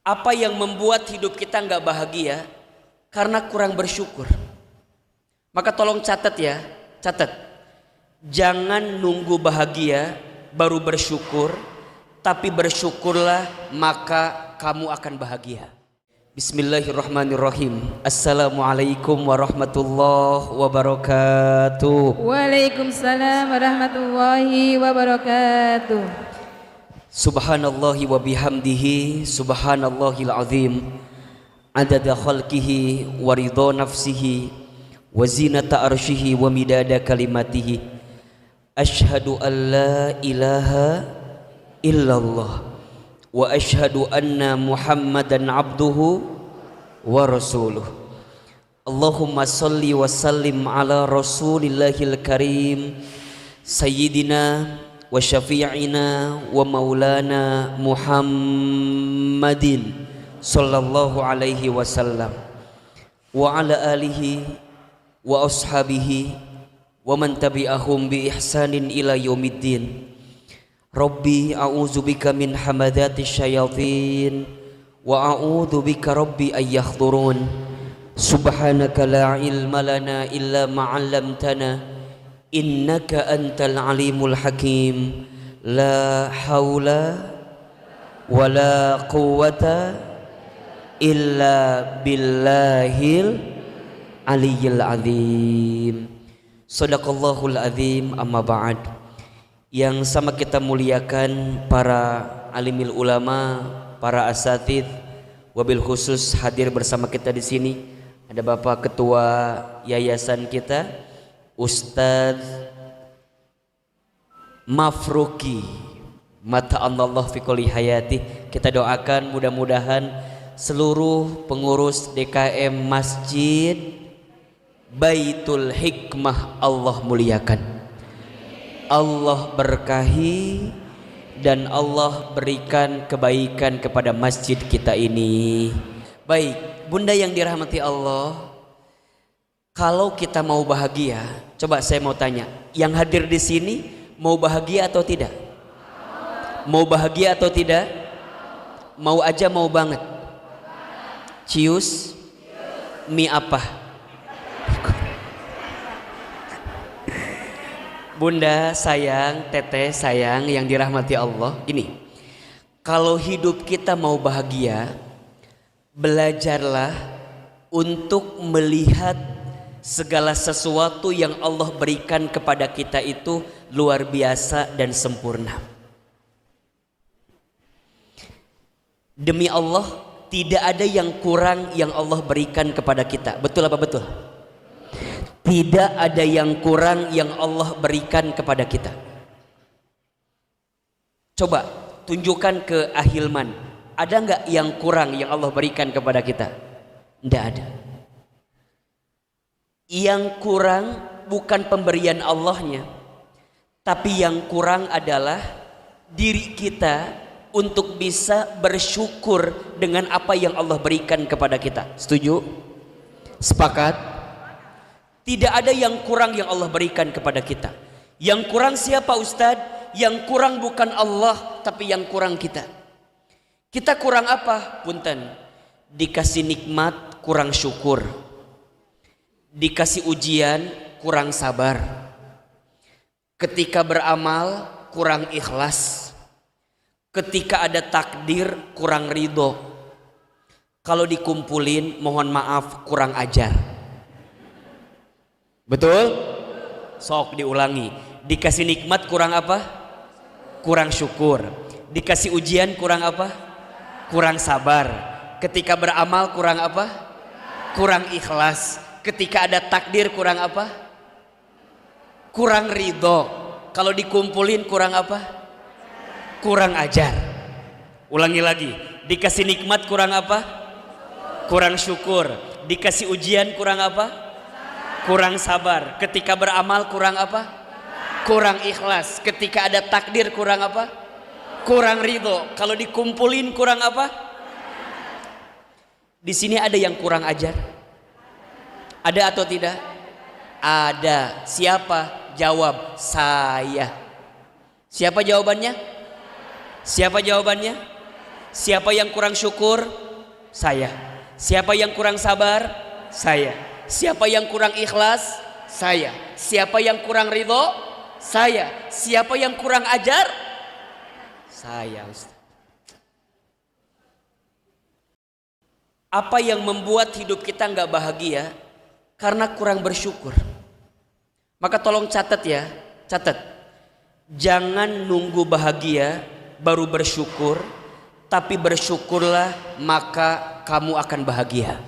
Apa yang membuat hidup kita nggak bahagia? Karena kurang bersyukur. Maka tolong catat ya, catat. Jangan nunggu bahagia baru bersyukur, tapi bersyukurlah maka kamu akan bahagia. Bismillahirrahmanirrahim. Assalamualaikum warahmatullahi wabarakatuh. Waalaikumsalam warahmatullahi wabarakatuh. Subhanallahi wa bihamdihi, subhanallahil azim, adada khalqihi wa ridha nafsihi wa zinata arshihi wa midada kalimatihi. Ashhadu an la ilaha illallah wa ashhadu anna Muhammadan abduhu wa rasuluh. Allahumma salli wa sallim ala rasulillahil karim sayyidina wa syafi'ina wa maulana Muhammadin sallallahu alaihi wasallam wa ala alihi wa ashabihi wa man tabi'ahum bi ihsanin ila yaumiddin. Rabbi a'udzubika min hamadatis syayatin wa a'udzubika rabbi ay yahdurun. Subhanaka la ilma lana illa ma 'allamtana innaka antal alimul hakim. La haula wala quwwata illa billahil aliyyil azim. Shadaqallahul azim. Amma ba'd. Yang sama kita muliakan para alimil ulama, para asatidz, wabil khusus hadir bersama kita di sini ada Bapak Ketua Yayasan kita, Ustadz Mafruki Mata'allah fi kulli hayati. Kita doakan mudah-mudahan seluruh pengurus DKM Masjid Baitul Hikmah Allah muliakan, Allah berkahi, dan Allah berikan kebaikan kepada masjid kita ini. Baik, Bunda yang dirahmati Allah, kalau kita mau bahagia, coba saya mau tanya, yang hadir di sini mau bahagia atau tidak? Mau bahagia atau tidak? Mau aja mau banget? Cius? Mie apa? Bunda sayang, teteh sayang yang dirahmati Allah, ini kalau hidup kita mau bahagia, belajarlah untuk melihat segala sesuatu yang Allah berikan kepada kita itu luar biasa dan sempurna. Demi Allah, tidak ada yang kurang yang Allah berikan kepada kita. Betul apa betul? Tidak ada yang kurang yang Allah berikan kepada kita. Coba tunjukkan ke Ahilman, ada nggak yang kurang yang Allah berikan kepada kita? Tidak ada. Yang kurang bukan pemberian Allahnya, tapi yang kurang adalah diri kita untuk bisa bersyukur dengan apa yang Allah berikan kepada kita. Setuju? Sepakat? Tidak ada yang kurang yang Allah berikan kepada kita. Yang kurang siapa Ustadz? Yang kurang bukan Allah, tapi yang kurang kita. Kita kurang apa? Punten, dikasih nikmat kurang syukur, dikasih ujian kurang sabar, ketika beramal kurang ikhlas, ketika ada takdir kurang ridho, kalau dikumpulin mohon maaf kurang ajar. Betul? Sok diulangi. Dikasih nikmat kurang apa? Kurang syukur. Dikasih ujian kurang apa? Kurang sabar. Ketika beramal kurang apa? Kurang ikhlas. Ketika ada takdir kurang apa? Kurang ridho. Kalau dikumpulin kurang apa? Kurang ajar. Ulangi lagi. Dikasih nikmat kurang apa? Kurang syukur. Dikasih ujian kurang apa? Kurang sabar. Ketika beramal kurang apa? Kurang ikhlas. Ketika ada takdir kurang apa? Kurang ridho. Kalau dikumpulin kurang apa? Di sini ada yang kurang ajar? Ada atau tidak? Ada. Siapa? Jawab, saya. Siapa jawabannya? Siapa jawabannya? Siapa yang kurang syukur? Saya. Siapa yang kurang sabar? Saya. Siapa yang kurang ikhlas? Saya. Siapa yang kurang ridho? Saya. Siapa yang kurang ajar? Saya, Ustaz. Apa yang membuat hidup kita nggak bahagia? Karena kurang bersyukur. Maka tolong catat ya, catat. Jangan nunggu bahagia baru bersyukur, tapi bersyukurlah maka kamu akan bahagia.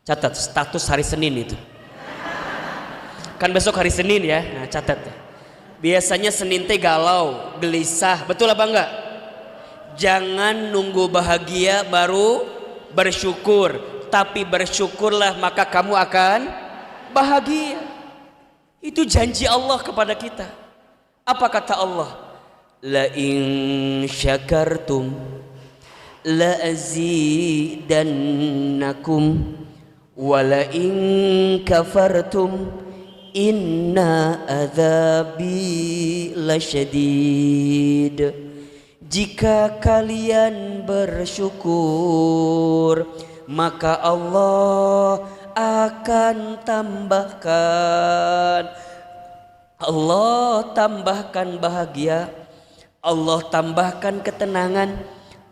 Catat, status hari Senin itu. Kan besok hari Senin ya, nah catat ya. Biasanya Senin teh galau, gelisah, betul apa enggak? Jangan nunggu bahagia baru bersyukur, tapi bersyukurlah maka kamu akan bahagia. Itu janji Allah kepada kita. Apa kata Allah? La in syakartum la azidannakum wa la in kafartum inna adzabi lasyadid. Jika kalian bersyukur maka Allah akan tambahkan. Allah tambahkan bahagia, Allah tambahkan ketenangan,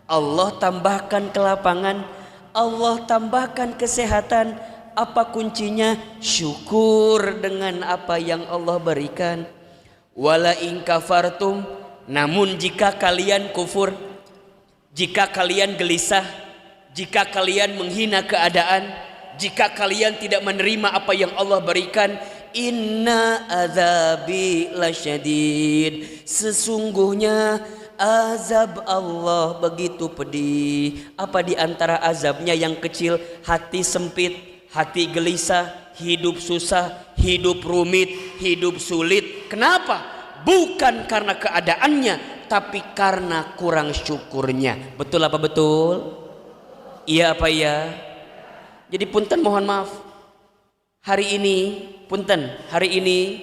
Allah tambahkan kelapangan, Allah tambahkan kesehatan. Apa kuncinya? Syukur dengan apa yang Allah berikan. Wala in kafartum, namun jika kalian kufur, jika kalian gelisah, jika kalian menghina keadaan, jika kalian tidak menerima apa yang Allah berikan, inna azabi lasyadid, sesungguhnya azab Allah begitu pedih. Apa di antara azabnya yang kecil? Hati sempit, hati gelisah, hidup susah, hidup rumit, hidup sulit. Kenapa? Bukan karena keadaannya, tapi karena kurang syukurnya. Betul apa betul? Iya apa ya? Jadi punten mohon maaf, hari ini punten, hari ini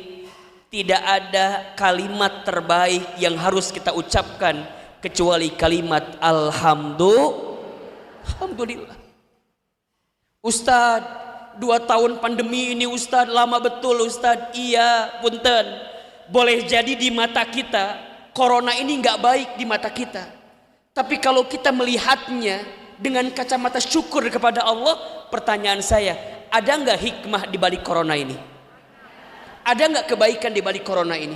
tidak ada kalimat terbaik yang harus kita ucapkan kecuali kalimat alhamdulillah. Ustadz, 2 tahun pandemi ini Ustadz lama betul Ustadz. Iya punten, boleh jadi di mata kita corona ini nggak baik di mata kita, tapi kalau kita melihatnya dengan kacamata syukur kepada Allah, pertanyaan saya, ada nggak hikmah di balik corona ini? Ada nggak kebaikan di balik corona ini?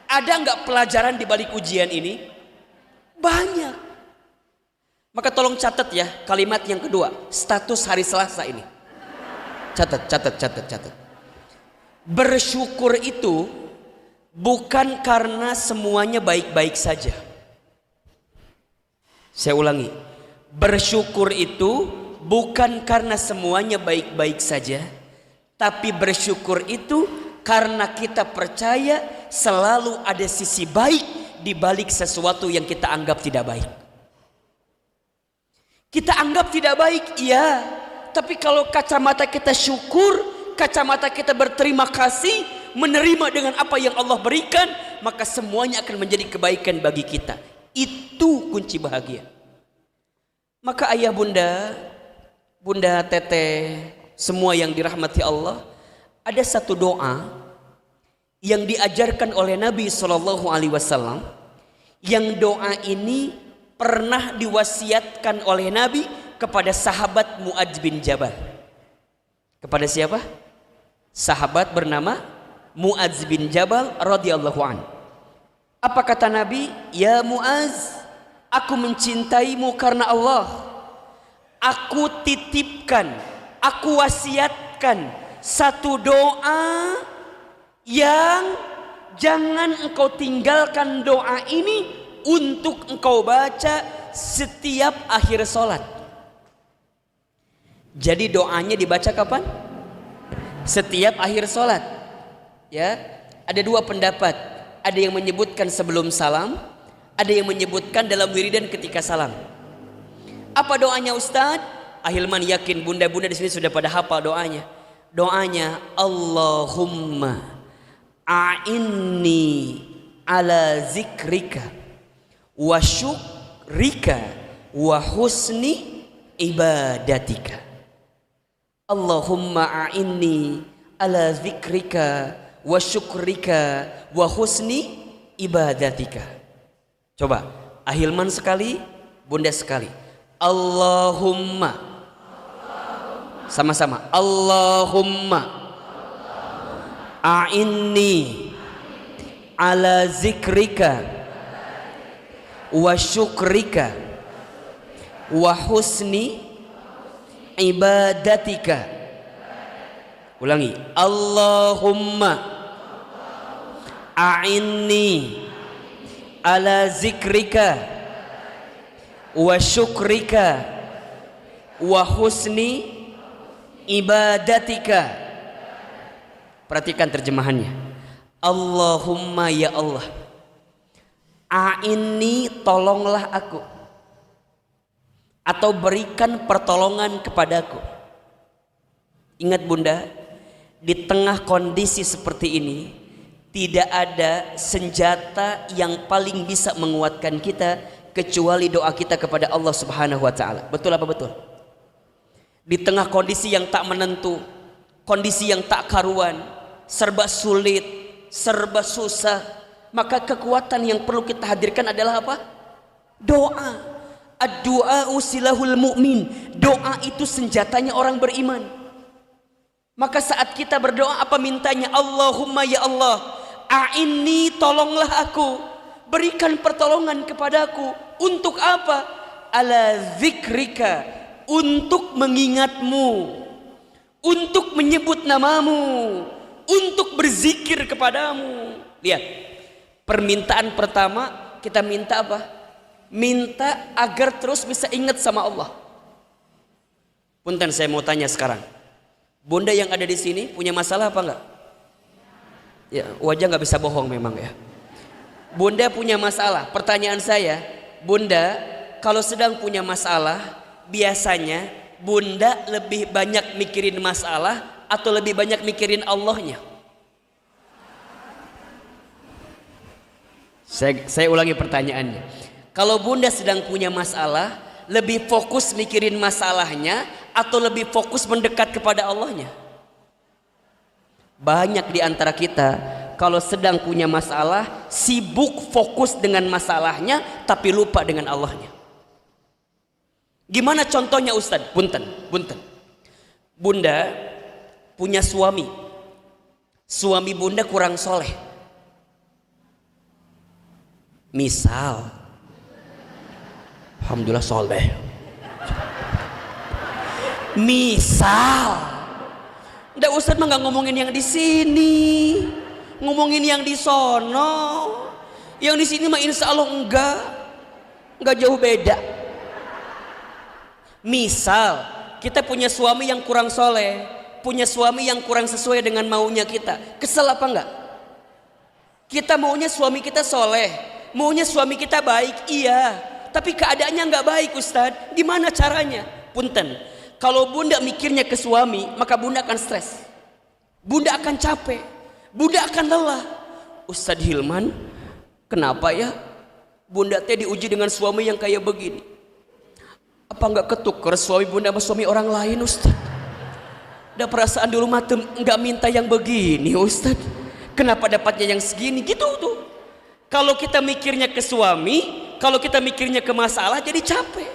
Ada nggak pelajaran di balik ujian ini? Banyak. Maka tolong catat ya kalimat yang kedua, status hari Selasa ini. Catat. Bersyukur itu bukan karena semuanya baik-baik saja. Saya ulangi. Bersyukur itu bukan karena semuanya baik-baik saja, tapi bersyukur itu karena kita percaya selalu ada sisi baik di balik sesuatu yang kita anggap tidak baik. Kita anggap tidak baik, iya, tapi kalau kacamata kita syukur, kacamata kita berterima kasih, menerima dengan apa yang Allah berikan, maka semuanya akan menjadi kebaikan bagi kita. Itu kunci bahagia. Maka ayah bunda, bunda teteh, semua yang dirahmati Allah, ada satu doa yang diajarkan oleh Nabi SAW, yang doa ini pernah diwasiatkan oleh Nabi kepada sahabat Muadz bin Jabal. Kepada siapa? Sahabat bernama Muadz bin Jabal radhiyallahu anhu. Apa kata Nabi? Ya Muadz, aku mencintaimu karena Allah. Aku titipkan, aku wasiatkan satu doa yang jangan engkau tinggalkan doa ini untuk engkau baca setiap akhir sholat. Jadi doanya dibaca kapan? Setiap akhir sholat. Ya, ada 2 pendapat. Ada yang menyebutkan sebelum salam, ada yang menyebutkan dalam wiridan ketika salam. Apa doanya Ustadz? Ahilman yakin bunda-bunda di sini sudah pada hafal doanya. Doanya Allahumma a'inni ala zikrika wa syukrika wa husni ibadatika. Allahumma a'inni ala zikrika wa syukrika wa husni ibadatika. Coba Ahilman sekali, Bunda sekali. Allahumma, sama-sama. Allahumma a'inni ala zikrika wa syukrika wa husni ibadatika. Ulangi. Allahumma a'inni ala zikrika wa syukrika wa husni ibadatika. Perhatikan terjemahannya. Allahumma ya Allah, a'inni tolonglah aku, atau berikan pertolongan kepadaku. Ingat Bunda, di tengah kondisi seperti ini tidak ada senjata yang paling bisa menguatkan kita kecuali doa kita kepada Allah Subhanahu wa taala. Betul apa betul? Di tengah kondisi yang tak menentu, kondisi yang tak karuan, serba sulit, serba susah, maka kekuatan yang perlu kita hadirkan adalah apa? Doa. Ad-du'a silahul mu'min. Doa itu senjatanya orang beriman. Maka saat kita berdoa apa mintanya? Allahumma ya Allah, a'inni tolonglah aku, berikan pertolongan kepadaku. Untuk apa? Ala zikrika, untuk mengingatmu, untuk menyebut namamu, untuk berzikir kepadamu. Lihat, permintaan pertama kita minta apa? Minta agar terus bisa ingat sama Allah. Punten, saya mau tanya sekarang, Bunda yang ada di sini punya masalah apa enggak? Ya, wajah nggak bisa bohong memang ya. Bunda punya masalah. Pertanyaan saya, Bunda kalau sedang punya masalah, biasanya Bunda lebih banyak mikirin masalah atau lebih banyak mikirin Allahnya? Saya ulangi pertanyaannya. Kalau Bunda sedang punya masalah, lebih fokus mikirin masalahnya atau lebih fokus mendekat kepada Allahnya? Banyak di antara kita kalau sedang punya masalah sibuk fokus dengan masalahnya tapi lupa dengan Allahnya. Gimana contohnya Ustadz? Punten. Bunda punya suami. Suami Bunda kurang soleh. Misal, alhamdulillah soleh. Misal, ndak Ustadz mah nggak ngomongin yang di sini, ngomongin yang di sono. Yang di sini mah insya Allah enggak jauh beda. Misal kita punya suami yang kurang soleh, punya suami yang kurang sesuai dengan maunya kita, kesel apa enggak? Kita maunya suami kita soleh, maunya suami kita baik, iya, tapi keadaannya enggak baik Ustadz. Gimana caranya? Punten, kalau Bunda mikirnya ke suami, maka Bunda akan stres, Bunda akan capek, Bunda akan lelah. Ustadz Hilman, kenapa ya Bunda teh diuji dengan suami yang kayak begini? Apa enggak ketuker suami Bunda sama suami orang lain Ustadz? Udah perasaan dulu mah enggak minta yang begini Ustadz, kenapa dapatnya yang segini? Gitu tuh. Kalau kita mikirnya ke suami, kalau kita mikirnya ke masalah jadi capek.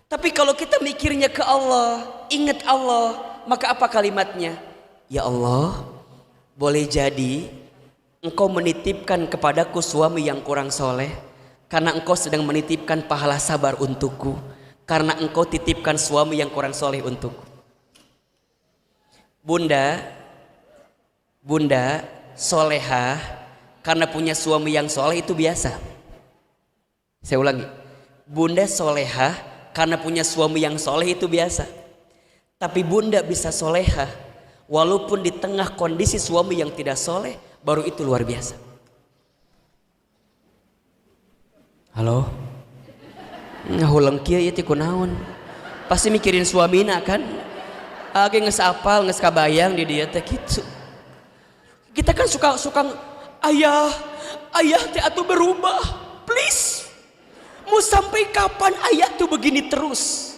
Tapi kalau kita mikirnya ke Allah, ingat Allah, maka apa kalimatnya? Ya Allah, boleh jadi Engkau menitipkan kepadaku suami yang kurang soleh, karena Engkau sedang menitipkan pahala sabar untukku, karena Engkau titipkan suami yang kurang soleh untukku. Bunda solehah karena punya suami yang soleh itu biasa. Saya ulangi, Bunda solehah karena punya suami yang soleh itu biasa. Tapi Bunda bisa solehah walaupun di tengah kondisi suami yang tidak soleh, baru itu luar biasa. Halo? Ngahulang kia ieu ku naon? Pasti mikirin suamina kan? Age geus apal, geus kabayang di dieu teh kitu. Kita kan suka ayah teh atuh berubah. Please. Mau sampai kapan ayat tuh begini terus?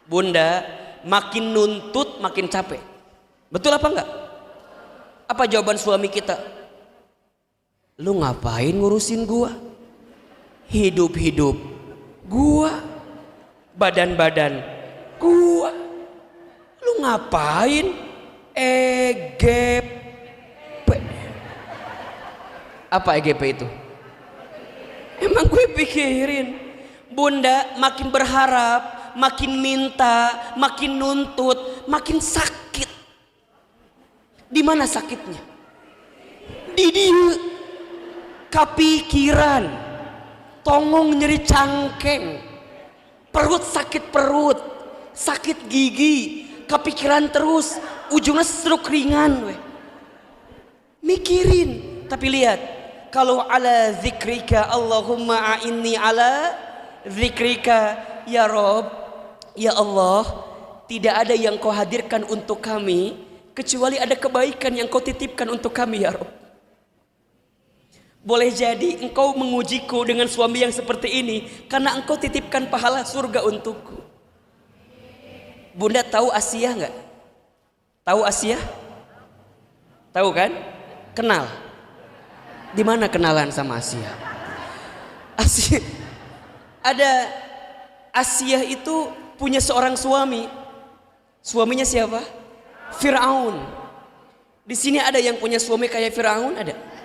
Bunda, makin nuntut makin capek. Betul apa enggak? Apa jawaban suami kita? Lu ngapain ngurusin gua? Hidup-hidup gua, badan-badan gua. Lu ngapain? EGP. Apa EGP itu? Emang gue pikirin. Bunda makin berharap, makin minta, makin nuntut, makin sakit. Di mana sakitnya? Di dia. Kepikiran, tongong nyeri cangkeng, perut sakit perut, sakit gigi, kepikiran terus, ujungnya stroke ringan. Mikirin, tapi lihat, kalau ala zikrika Allahumma a'inni ala zikrika ya Rob, ya Allah, tidak ada yang kau hadirkan untuk kami kecuali ada kebaikan yang kau titipkan untuk kami ya Rob. Boleh jadi engkau mengujiku dengan suami yang seperti ini karena engkau titipkan pahala surga untukku. Bunda tahu Asia nggak? Tahu Asia? Tahu kan? Kenal? Di mana kenalan sama Asia? Asia ada, Asia itu punya seorang suami. Suaminya siapa? Firaun. Di sini ada yang punya suami kayak Firaun? Ada?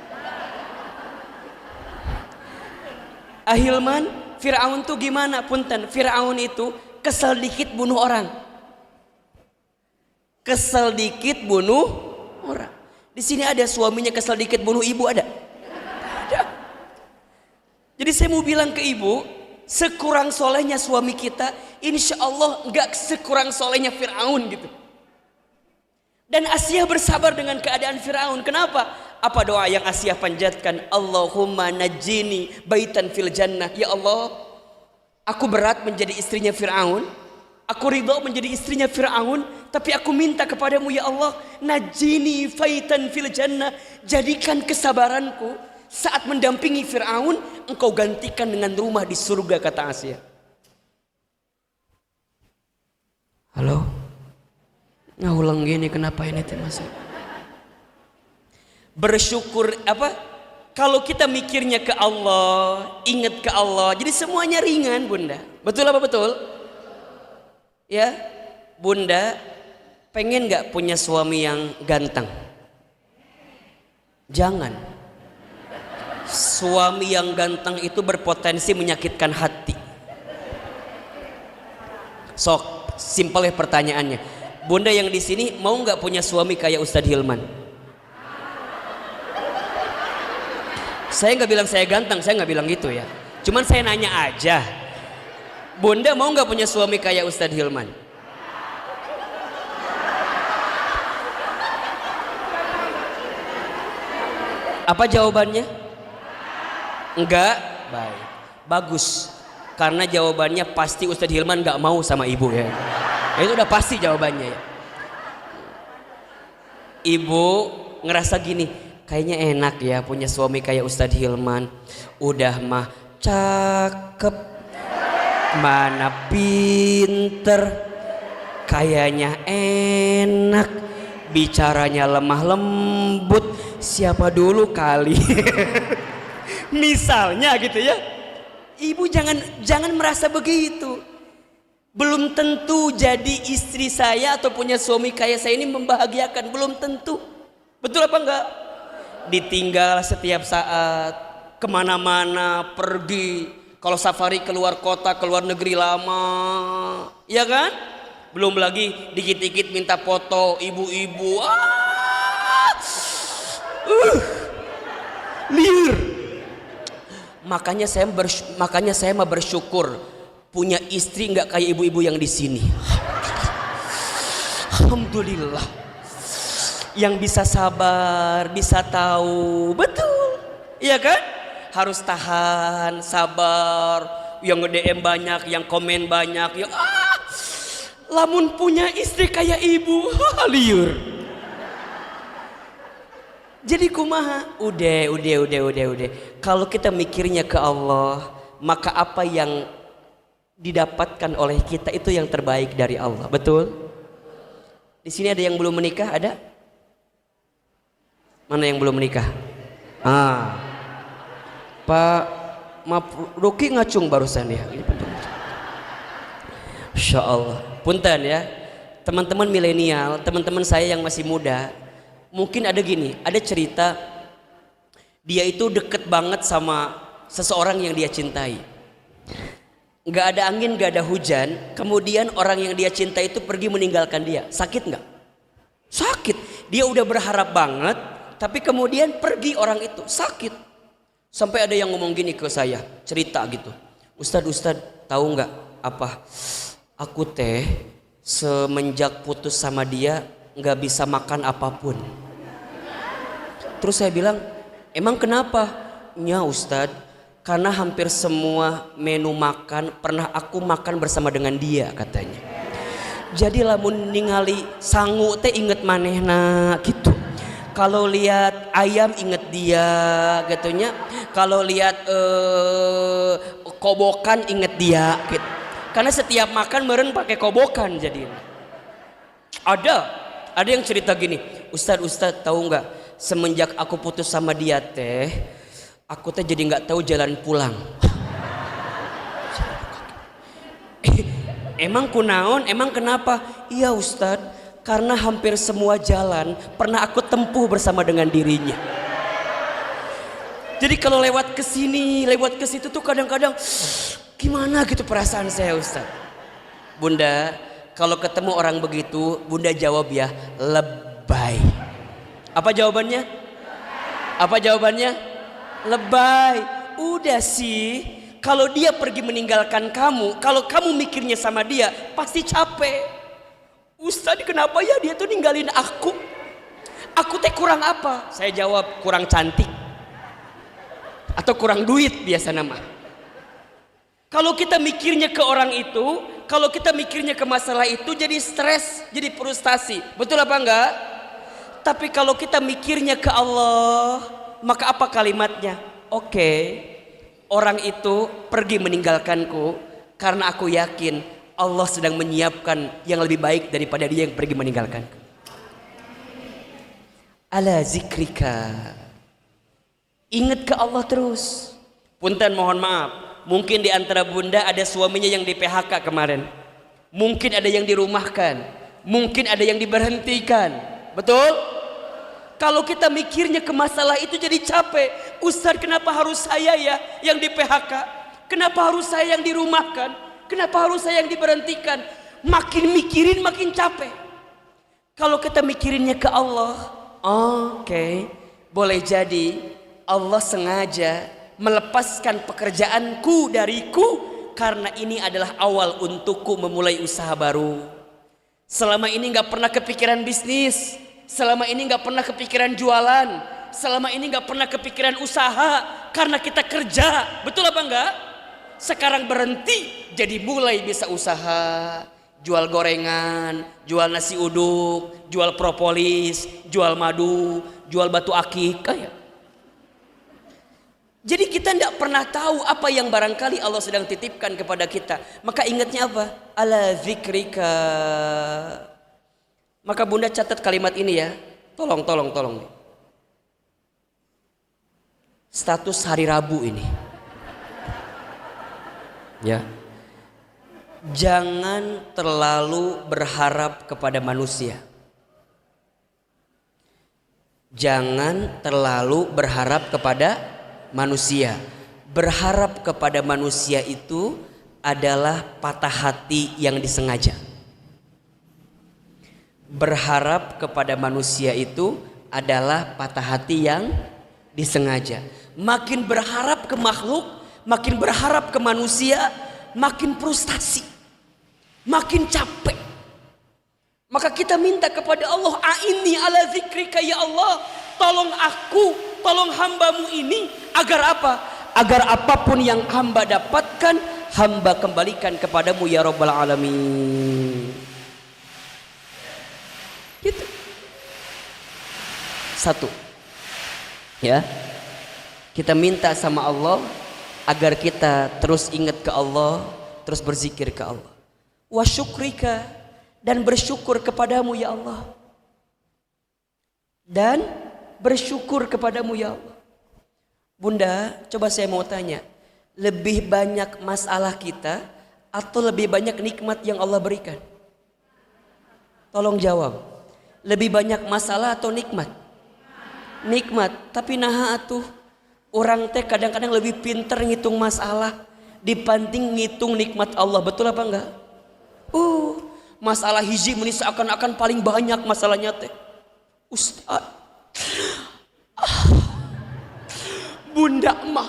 Ahilman, Firaun tuh gimana? Punten, Firaun itu kesel dikit bunuh orang. Kesel dikit bunuh orang. Di sini ada suaminya kesel dikit bunuh ibu, ada? Ada. Jadi saya mau bilang ke ibu, sekurang solehnya suami kita, insya Allah nggak sekurang solehnya Firaun gitu. Dan Asia bersabar dengan keadaan Firaun. Kenapa? Apa doa yang Asia panjatkan? Allahumma najini baitan fil jannah. Ya Allah, aku berat menjadi istrinya Firaun, aku ridho menjadi istrinya Firaun, tapi aku minta kepadamu ya Allah, najini baitan fil jannah, jadikan kesabaranku saat mendampingi Firaun, engkau gantikan dengan rumah di surga, kata Asia. Halo, ngulang gini kenapa ini Mas? Bersyukur apa? Kalau kita mikirnya ke Allah, ingat ke Allah, jadi semuanya ringan, Bunda. Betul apa betul? Ya, Bunda, pengen nggak punya suami yang ganteng? Jangan. Suami yang ganteng itu berpotensi menyakitkan hati. Sok, simpel ya pertanyaannya. Bunda yang di sini mau nggak punya suami kayak Ustadz Hilman? Saya nggak bilang saya ganteng, saya nggak bilang gitu ya. Cuman saya nanya aja. Bunda mau nggak punya suami kayak Ustadz Hilman? Apa jawabannya? Enggak? Baik. Bagus. Karena jawabannya pasti Ustadz Hilman nggak mau sama ibu ya. Itu udah pasti jawabannya ya. Ibu ngerasa gini, kayaknya enak ya punya suami kayak Ustadz Hilman. Udah mah cakep, mana pinter, kayaknya enak, bicaranya lemah lembut, siapa dulu kali. Misalnya gitu ya. Ibu jangan merasa begitu. Belum tentu jadi istri saya atau punya suami kayak saya ini membahagiakan, belum tentu. Betul apa enggak? Ditinggal setiap saat, kemana-mana, pergi, kalau safari keluar kota, keluar negeri lama, ya kan? Belum lagi dikit-dikit minta foto ibu-ibu, liur. Makanya saya mah bersyukur punya istri nggak kayak ibu-ibu yang di sini. Alhamdulillah. Yang bisa sabar, bisa tahu, betul, iya kan? Harus tahan, sabar. Yang nge-DM banyak, yang komen banyak, yang lamun punya istri kayak ibu, liur. Jadi kumaha? Udah. Kalau kita mikirnya ke Allah, maka apa yang didapatkan oleh kita itu yang terbaik dari Allah. Betul? Di sini ada yang belum menikah? Ada? Mana yang belum menikah? Pak Ruki ngacung barusan ya. Insya Allah. Punten ya, teman-teman milenial, teman-teman saya yang masih muda, mungkin ada gini, ada cerita dia itu deket banget sama seseorang yang dia cintai. Nggak ada angin, nggak ada hujan, kemudian orang yang dia cintai itu pergi meninggalkan dia. Sakit nggak? Sakit. Dia udah berharap banget, tapi kemudian pergi orang itu, sakit. Sampai ada yang ngomong gini ke saya, cerita gitu, Ustadz tahu nggak apa? Aku teh semenjak putus sama dia nggak bisa makan apapun. Terus saya bilang, emang kenapa? Ya Ustadz, karena hampir semua menu makan pernah aku makan bersama dengan dia katanya. Jadi lamun ningali sangu teh inget manehna gitu. Kalau lihat ayam inget dia gitunya. Kalau lihat kobokan inget dia gitu. Karena setiap makan meren pakai kobokan jadi. Ada yang cerita gini, Ustadz tahu nggak? Semenjak aku putus sama dia teh, aku teh jadi nggak tahu jalan pulang. Emang kunaon? Emang kenapa? Iya Ustadz, karena hampir semua jalan pernah aku tempuh bersama dengan dirinya. Jadi kalau lewat ke sini, lewat ke situ tuh kadang-kadang gimana gitu perasaan saya Ustadz. Bunda, kalau ketemu orang begitu, Bunda jawab ya, lebay. Apa jawabannya? Apa jawabannya? Lebay. Udah sih, kalau dia pergi meninggalkan kamu, kalau kamu mikirnya sama dia, pasti capek. Ustadz kenapa ya dia tuh ninggalin aku? Aku teh kurang apa? Saya jawab, kurang cantik. Atau kurang duit biasa nama. Kalau kita mikirnya ke orang itu, kalau kita mikirnya ke masalah itu jadi stres, jadi frustasi. Betul apa enggak? Tapi kalau kita mikirnya ke Allah, maka apa kalimatnya? Oke, orang itu pergi meninggalkanku karena aku yakin Allah sedang menyiapkan yang lebih baik daripada dia yang pergi meninggalkanku. Ala zikrika. Ingat ke Allah terus. Punten mohon maaf, mungkin di antara bunda ada suaminya yang di PHK kemarin. Mungkin ada yang dirumahkan, mungkin ada yang diberhentikan. Betul? Kalau kita mikirnya ke masalah itu jadi capek. Ustadz kenapa harus saya ya yang di PHK? Kenapa harus saya yang dirumahkan? Kenapa harus saya yang diberhentikan? Makin mikirin makin capek. Kalau kita mikirinnya ke Allah, oke, boleh jadi Allah sengaja melepaskan pekerjaanku dariku karena ini adalah awal untukku memulai usaha baru. Selama ini gak pernah kepikiran bisnis, selama ini gak pernah kepikiran jualan, selama ini gak pernah kepikiran usaha karena kita kerja. Betul apa enggak? Sekarang berhenti jadi mulai bisa usaha, jual gorengan, jual nasi uduk, jual propolis, jual madu, jual batu akik ya. Jadi kita tidak pernah tahu apa yang barangkali Allah sedang titipkan kepada kita. Maka ingatnya apa? Ala zikrika. Maka bunda catat kalimat ini ya. Tolong. Status hari Rabu ini. Ya. Jangan terlalu berharap kepada manusia. Jangan terlalu berharap kepada manusia. Berharap kepada manusia itu adalah patah hati yang disengaja. Berharap kepada manusia itu adalah patah hati yang disengaja. Makin berharap ke makhluk, makin berharap ke manusia, makin frustasi, makin capek. Maka kita minta kepada Allah, a'inni ala zikrika ya Allah, tolong aku, tolong hambamu ini agar apa? Agar apapun yang hamba dapatkan, hamba kembalikan kepadamu ya Rabbal Alamin. Gitu. Satu, ya, kita minta sama Allah agar kita terus ingat ke Allah, terus berzikir ke Allah. Wa syukrika, dan bersyukur kepadamu ya Allah. Dan bersyukur kepadamu ya Allah. Bunda, coba saya mau tanya, lebih banyak masalah kita atau lebih banyak nikmat yang Allah berikan? Tolong jawab. Lebih banyak masalah atau nikmat? Nikmat. Tapi nah atuh, orang teh kadang-kadang lebih pinter ngitung masalah dibanding ngitung nikmat Allah. Betul apa enggak? Masalah hiji meni seakan-akan paling banyak masalahnya teh. Ustaz, bunda mah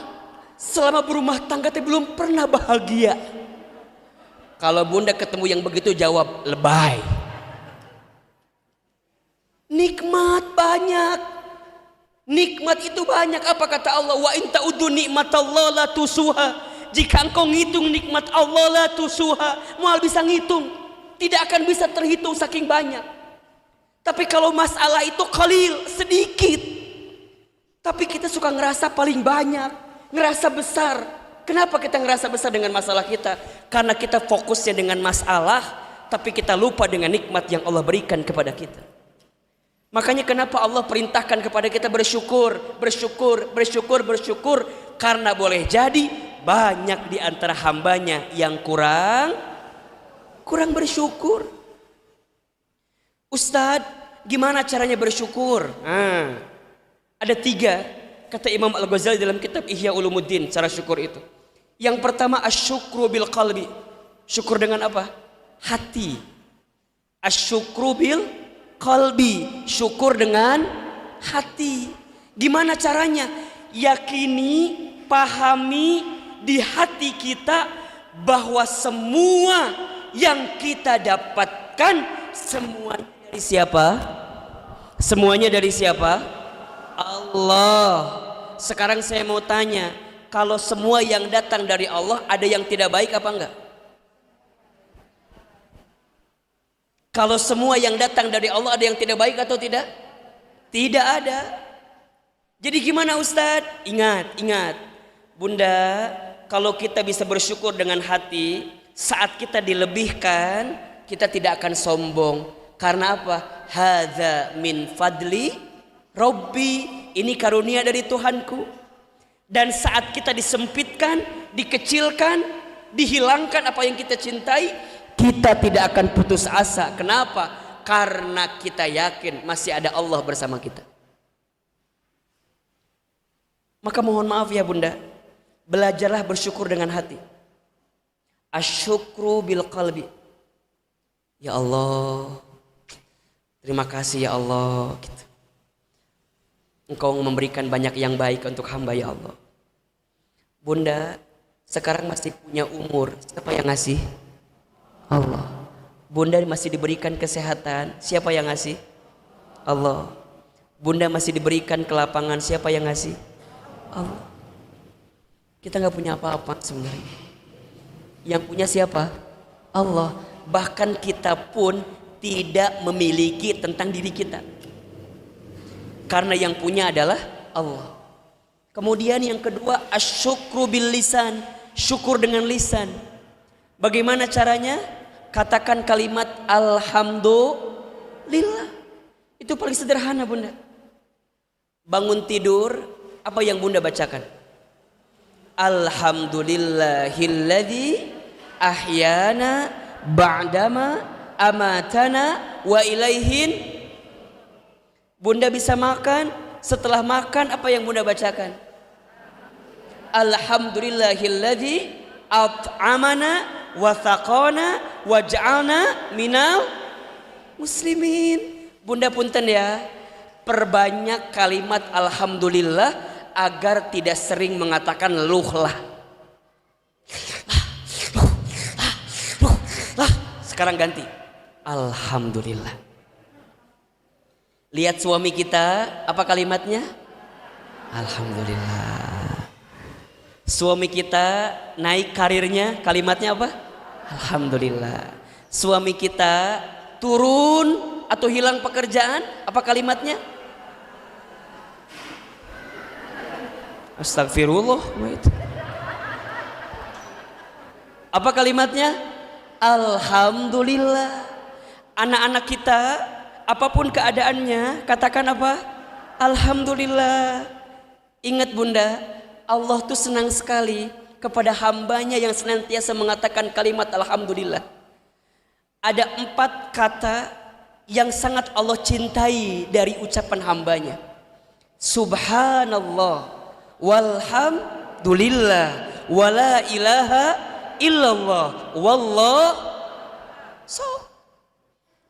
selama berumah tangga teh belum pernah bahagia. Kalau bunda ketemu yang begitu jawab lebay. Nikmat banyak, nikmat itu banyak. Apa kata Allah? Wa in ta'uddu nikmatallahi la tusuha. Jika engkau ngitung nikmat Allah la tusuha, mual bisa ngitung, tidak akan bisa terhitung saking banyak. Tapi kalau masalah itu qalil, sedikit, tapi kita suka ngerasa paling banyak, ngerasa besar. Kenapa kita ngerasa besar dengan masalah kita? Karena kita fokusnya dengan masalah, tapi kita lupa dengan nikmat yang Allah berikan kepada kita. Makanya kenapa Allah perintahkan kepada kita bersyukur, bersyukur, bersyukur, bersyukur. Karena boleh jadi banyak di antara hambanya yang kurang bersyukur. Ustadz, gimana caranya bersyukur? Ada 3 kata Imam Al-Ghazali dalam kitab Ihya Ulumuddin cara syukur itu. Yang pertama asyukru bil qalbi. Syukur dengan apa? Hati. Asyukru bil qalbi, syukur dengan hati. Gimana caranya? Yakini, pahami di hati kita bahwa semua yang kita dapatkan semuanya dari siapa? Semuanya dari siapa? Allah. Sekarang saya mau tanya, kalau semua yang datang dari Allah, ada yang tidak baik apa enggak? Kalau semua yang datang dari Allah, ada yang tidak baik atau tidak? Tidak ada. Jadi gimana Ustadz? Ingat Bunda, kalau kita bisa bersyukur dengan hati, saat kita dilebihkan, kita tidak akan sombong. Karena apa? Hadza min fadli Rabbi, ini karunia dari Tuhanku. Dan saat kita disempitkan, dikecilkan, dihilangkan apa yang kita cintai, kita tidak akan putus asa. Kenapa? Karena kita yakin masih ada Allah bersama kita. Maka mohon maaf ya Bunda, belajarlah bersyukur dengan hati. Asyukru bil qalbi. Ya Allah, terima kasih ya Allah, gitu. Engkau memberikan banyak yang baik untuk hamba ya Allah. Bunda, sekarang masih punya umur, siapa yang ngasih? Allah. Bunda masih diberikan kesehatan, siapa yang ngasih? Allah. Bunda masih diberikan kelapangan, siapa yang ngasih? Allah. Kita nggak punya apa-apa sebenarnya. Yang punya siapa? Allah. Bahkan kita pun tidak memiliki tentang diri kita, karena yang punya adalah Allah. Kemudian yang kedua, asyukru bil lisan, syukur dengan lisan. Bagaimana caranya? Katakan kalimat alhamdulillah. Itu paling sederhana Bunda. Bangun tidur, apa yang Bunda bacakan? Alhamdulillahilladzi ahyana ba'dama amatana wa ilaihin. Bunda bisa makan, setelah makan apa yang Bunda bacakan? Alhamdulillahilladzi at'amana wa thaqana wa ja'alna minal muslimin. Bunda punten ya, perbanyak kalimat alhamdulillah agar tidak sering mengatakan luhlah. Sekarang ganti alhamdulillah. Lihat suami kita, apa kalimatnya? Alhamdulillah. Suami kita naik karirnya, kalimatnya apa? Alhamdulillah. Suami kita turun atau hilang pekerjaan, apa kalimatnya? Astagfirullah. Apa kalimatnya? Alhamdulillah. Anak-anak kita apapun keadaannya katakan apa? Alhamdulillah. Ingat bunda, Allah tuh senang sekali kepada hambanya yang senantiasa mengatakan kalimat Alhamdulillah. Ada 4 kata yang sangat Allah cintai dari ucapan hambanya. Subhanallah, walhamdulillah, wala ilaha illallah, wallah.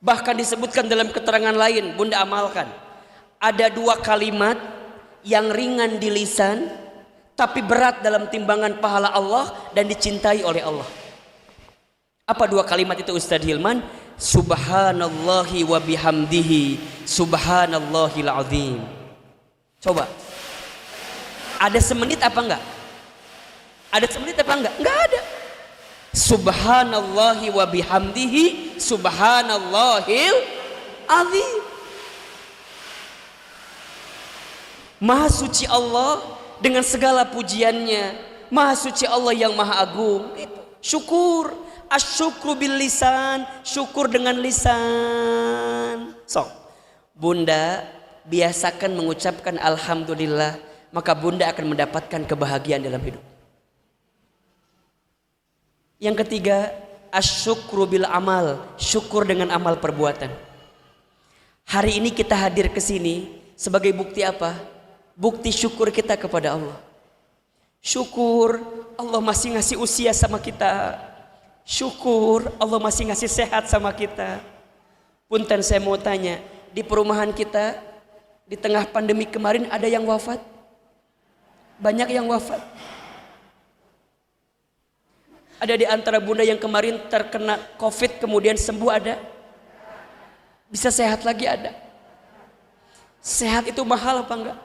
Bahkan disebutkan dalam keterangan lain, bunda amalkan. Ada 2 kalimat yang ringan di lisan, tapi berat dalam timbangan pahala Allah dan dicintai oleh Allah. Apa 2 kalimat itu Ustadz Hilman? Subhanallahi wa bihamdihi, subhanallahil azim. Coba. Ada semenit apa enggak? Ada semenit apa enggak? Enggak ada. Subhanallahi wa bihamdihi, subhanallahil azim. Maha suci Allah dengan segala pujiannya. Maha suci Allah yang maha agung. Syukur, asyukru bil lisan, syukur dengan lisan. Sok, bunda biasakan mengucapkan alhamdulillah, maka bunda akan mendapatkan kebahagiaan dalam hidup. Yang ketiga, asyukru bil amal, syukur dengan amal perbuatan. Hari ini kita hadir ke sini sebagai bukti apa? Bukti syukur kita kepada Allah. Syukur Allah masih ngasih usia sama kita. Syukur Allah masih ngasih sehat sama kita. Punten, saya mau tanya, di perumahan kita di tengah pandemi kemarin ada yang wafat? Banyak yang wafat. Ada di antara bunda yang kemarin terkena COVID kemudian sembuh ada? Bisa sehat lagi ada? Sehat itu mahal apa enggak?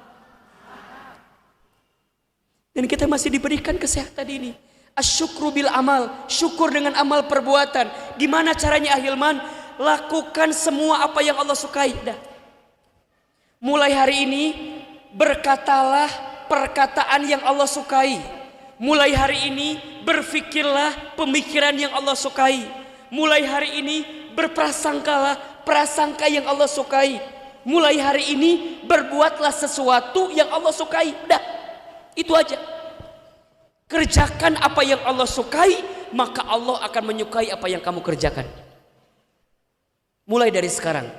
Dan kita masih diberikan kesehatan ini. Asyukru bil amal, syukur dengan amal perbuatan. Gimana caranya Ahilman? Lakukan semua apa yang Allah sukai. Dah. Mulai hari ini berkatalah perkataan yang Allah sukai. Mulai hari ini berfikirlah pemikiran yang Allah sukai. Mulai hari ini berprasangkalah prasangka yang Allah sukai. Mulai hari ini berbuatlah sesuatu yang Allah sukai. Dah, itu aja. Kerjakan apa yang Allah sukai, maka Allah akan menyukai apa yang kamu kerjakan. Mulai dari sekarang,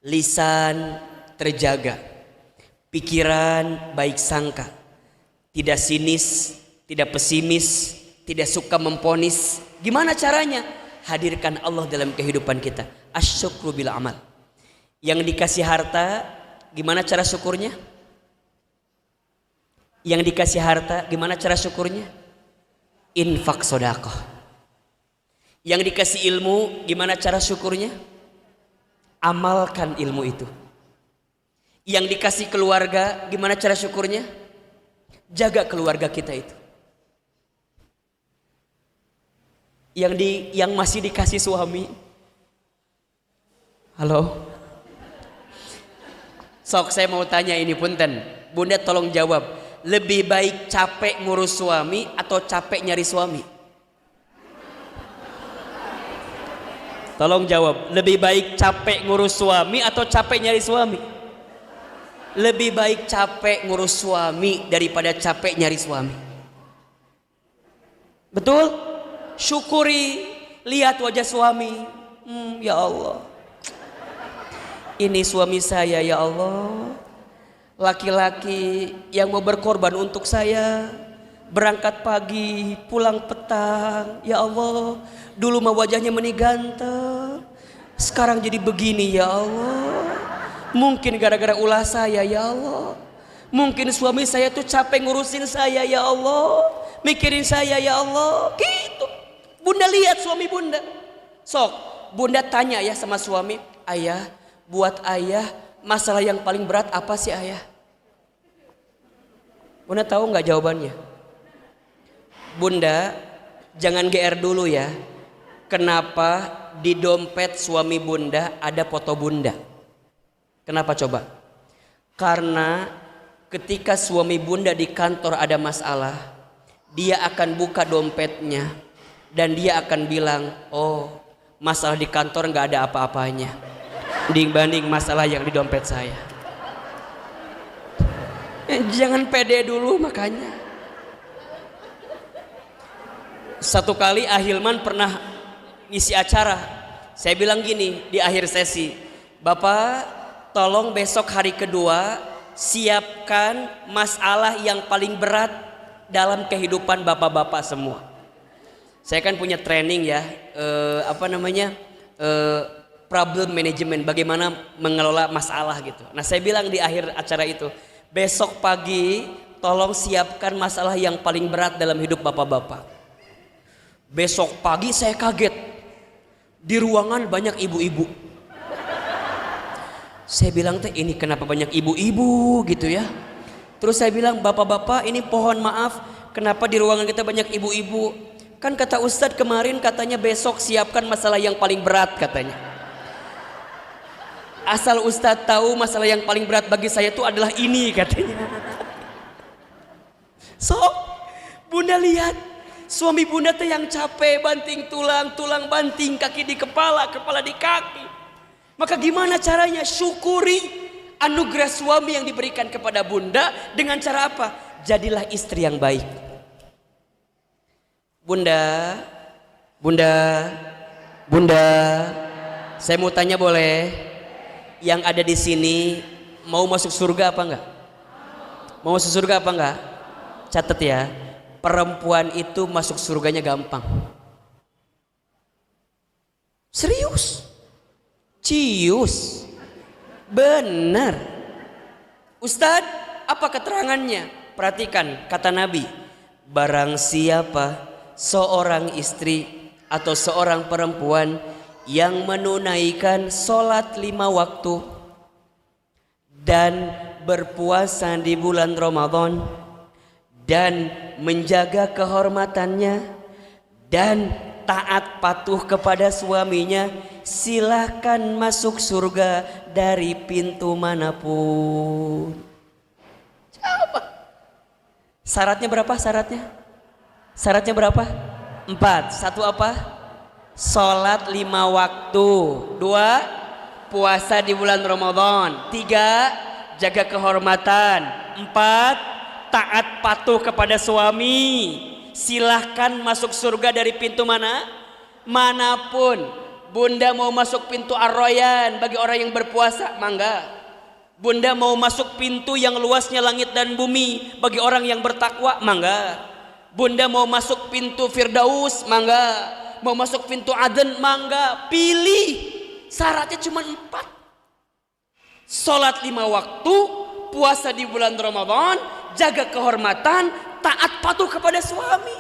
lisan terjaga, pikiran baik sangka, tidak sinis, tidak pesimis, tidak suka memponis. Gimana caranya? Hadirkan Allah dalam kehidupan kita. Asyukru bil amal. Yang dikasih harta, gimana cara syukurnya? Yang dikasih harta, gimana cara syukurnya? Infak sedekah. Yang dikasih ilmu, gimana cara syukurnya? Amalkan ilmu itu. Yang dikasih keluarga, gimana cara syukurnya? Jaga keluarga kita itu. Yang masih dikasih suami, halo, sok saya mau tanya ini punten, bunda tolong jawab, lebih baik capek ngurus suami atau capek nyari suami? Tolong jawab, lebih baik capek ngurus suami atau capek nyari suami? Lebih baik capek ngurus suami daripada capek nyari suami. Betul? Syukuri, lihat wajah suami. Ya Allah, ini suami saya ya Allah, laki-laki yang mau berkorban untuk saya, berangkat pagi pulang petang. Ya Allah, dulu mah wajahnya meni ganteng, sekarang jadi begini ya Allah. Mungkin gara-gara ulah saya ya Allah. Mungkin suami saya tuh capek ngurusin saya ya Allah, mikirin saya ya Allah. Gitu. Bunda lihat suami bunda. Sok, bunda tanya ya sama suami, ayah, buat ayah masalah yang paling berat apa sih ayah? Bunda tahu nggak jawabannya? Bunda, jangan GR dulu ya. Kenapa di dompet suami bunda ada foto bunda? Kenapa coba? Karena ketika suami bunda di kantor ada masalah, dia akan buka dompetnya, Dan dia akan bilang, oh masalah di kantor nggak ada apa-apanya dibanding masalah yang di dompet saya. Jangan pede dulu makanya. Satu kali Ahilman pernah ngisi acara. Saya bilang gini di akhir sesi, Bapak tolong besok hari kedua siapkan masalah yang paling berat dalam kehidupan bapak-bapak semua. Saya kan punya training ya, problem management, bagaimana mengelola masalah gitu. Nah saya bilang di akhir acara itu, besok pagi tolong siapkan masalah yang paling berat dalam hidup bapak-bapak. Besok pagi saya kaget, di ruangan banyak ibu-ibu. Saya bilang teh ini kenapa banyak ibu-ibu gitu ya. Terus saya bilang bapak-bapak ini pohon maaf, kenapa di ruangan kita banyak ibu-ibu. Kan kata Ustadz kemarin katanya besok siapkan masalah yang paling berat katanya. Asal Ustadz tahu masalah yang paling berat bagi saya itu adalah ini katanya. So bunda lihat, suami bunda tuh yang capek banting tulang, tulang banting, kaki di kepala, kepala di kaki. Maka gimana caranya? Syukuri anugerah suami yang diberikan kepada bunda dengan cara apa? Jadilah istri yang baik. Bunda, bunda, bunda, saya mau tanya boleh? Yang ada di sini mau masuk surga apa enggak? Mau masuk surga apa enggak? Catat ya, perempuan itu masuk surganya gampang. Serius? Cius? Benar. Ustadz, apa keterangannya? Perhatikan kata Nabi, barang siapa seorang istri atau seorang perempuan yang menunaikan sholat 5 waktu dan berpuasa di bulan Ramadan dan menjaga kehormatannya dan taat patuh kepada suaminya, silahkan masuk surga dari pintu manapun. Coba. Syaratnya berapa syaratnya? Syaratnya berapa? 4. Satu apa? Sholat 5 waktu. 2. Puasa di bulan Ramadan. 3. Jaga kehormatan. 4. Taat patuh kepada suami. Silahkan masuk surga dari pintu mana? Manapun. Bunda mau masuk pintu Ar-Rayyan bagi orang yang berpuasa, mangga. Bunda mau masuk pintu yang luasnya langit dan bumi bagi orang yang bertakwa, mangga. Bunda mau masuk pintu Firdaus, mangga. Mau masuk pintu Aden, mangga. Pilih. Syaratnya cuma 4. Sholat 5 waktu, puasa di bulan Ramadan, jaga kehormatan, taat patuh kepada suami.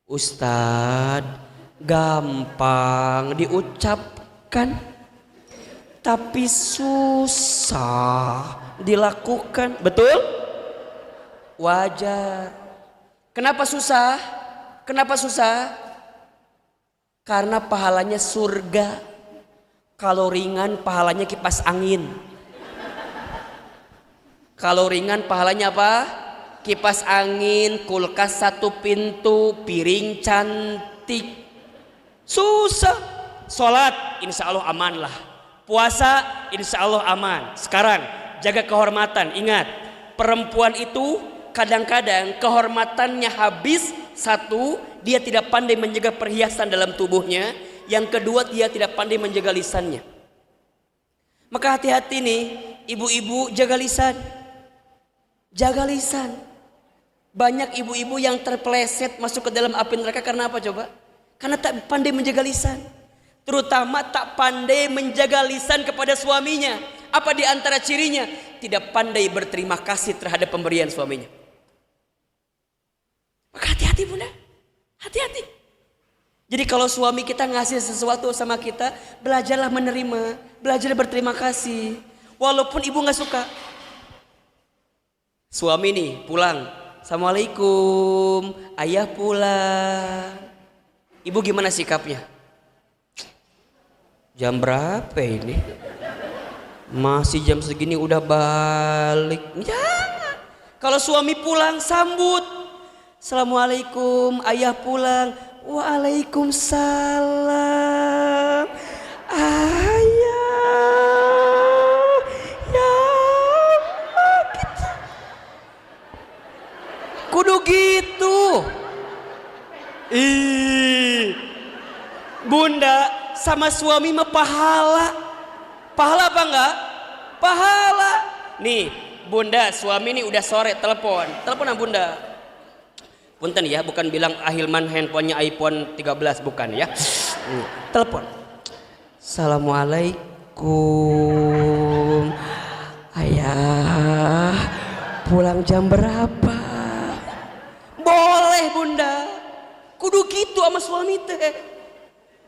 Ustadz, gampang diucapkan, tapi susah dilakukan. Betul? Wajar. Kenapa susah? Kenapa susah? Karena pahalanya surga. Kalau ringan pahalanya kipas angin. Kalau ringan pahalanya apa? Kipas angin, kulkas 1 pintu, piring cantik. Susah. Sholat insya Allah aman lah. Puasa insya Allah aman. Sekarang jaga kehormatan. Ingat, perempuan itu kadang-kadang kehormatannya habis. 1, dia tidak pandai menjaga perhiasan dalam tubuhnya. Yang kedua, dia tidak pandai menjaga lisannya. Maka hati-hati nih, ibu-ibu, jaga lisan. Jaga lisan. Banyak ibu-ibu yang terpeleset masuk ke dalam api neraka karena apa coba? Karena tak pandai menjaga lisan. Terutama tak pandai menjaga lisan kepada suaminya. Apa di antara cirinya? Tidak pandai berterima kasih terhadap pemberian suaminya. Maka hati-hati bunda, hati-hati. Jadi kalau suami kita ngasih sesuatu sama kita, belajarlah menerima, belajarlah berterima kasih. Walaupun ibu gak suka. Suami nih pulang, Assalamualaikum, ayah pulang. Ibu gimana sikapnya? Jam berapa ini? Masih jam segini udah balik. Jangan. Kalau suami pulang sambut. Assalamualaikum, ayah pulang. Waalaikumsalam. Ayah. Ya. Gitu. Kudu gitu. Bunda sama suami mah pahala. Pahala apa enggak? Pahala. Nih, bunda, suami nih udah sore telepon. Telepon sama bunda. Punten ya, bukan bilang Ahilman handphonenya iPhone 13, bukan ya. Telepon. Assalamualaikum. Ayah, pulang jam berapa? Boleh bunda. Kudu gitu sama suami teh.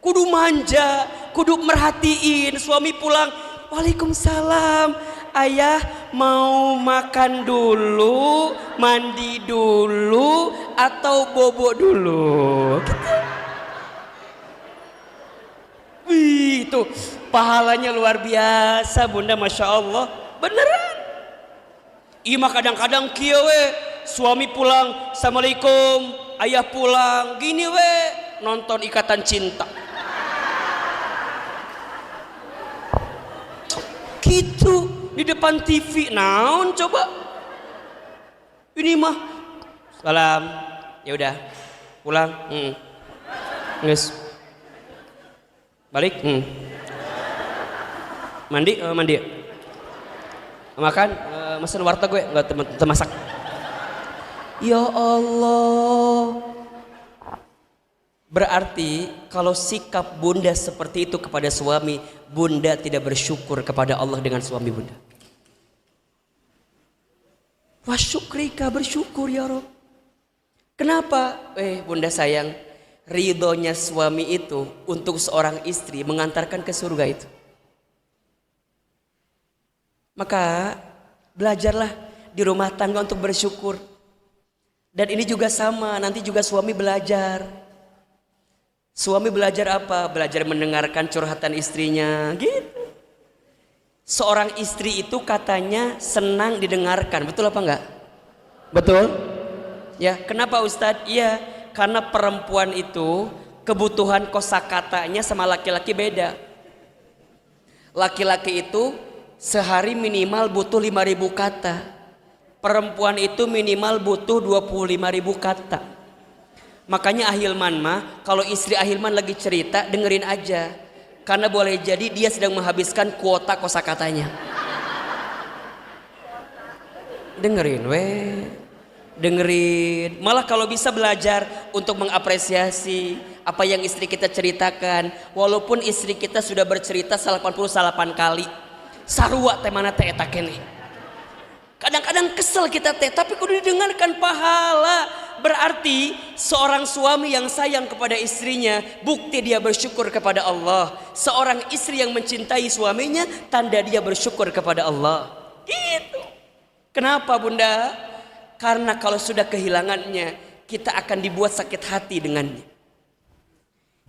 Kudu manja, kudu merhatiin suami pulang. Waalaikumsalam. Ayah mau makan dulu, mandi dulu, atau bobo dulu? Gitu. Wih, itu pahalanya luar biasa bunda, masya Allah. Beneran. Iya mah kadang-kadang kieu we, suami pulang, assalamualaikum, ayah pulang, gini we, nonton Ikatan Cinta. Gitu di depan TV, naon coba? Ini mah salam, ya udah pulang, nges, balik, mandi, mandi, makan, mesen warteg gue nggak masak. Ya Allah. Berarti kalau sikap bunda seperti itu kepada suami, bunda tidak bersyukur kepada Allah dengan suami bunda. Wa syukrika, bersyukur ya Rob. Kenapa? Bunda sayang, ridhonya suami itu untuk seorang istri mengantarkan ke surga itu. Maka belajarlah di rumah tangga untuk bersyukur. Dan ini juga sama, nanti juga suami belajar. Suami belajar apa? Belajar mendengarkan curhatan istrinya, gitu. Seorang istri itu katanya senang didengarkan, betul apa enggak? Betul? Ya, kenapa Ustadz? Iya, karena perempuan itu kebutuhan kosakatanya sama laki-laki beda. Laki-laki itu sehari minimal butuh 5.000 kata. Perempuan itu minimal butuh 25.000 kata. Makanya Ahilman mah kalau istri Ahilman lagi cerita dengerin aja, karena boleh jadi dia sedang menghabiskan kuota kosakatanya. Dengerin dengerin. Malah kalau bisa belajar untuk mengapresiasi apa yang istri kita ceritakan, walaupun istri kita sudah bercerita 88 kali. Sarua teh mana teh eta keneh. Kadang-kadang kesel kita teh, tapi kudu didengarkan, pahala. Berarti seorang suami yang sayang kepada istrinya, bukti dia bersyukur kepada Allah. Seorang istri yang mencintai suaminya, tanda dia bersyukur kepada Allah. Gitu. Kenapa bunda? Karena kalau sudah kehilangannya, kita akan dibuat sakit hati dengannya.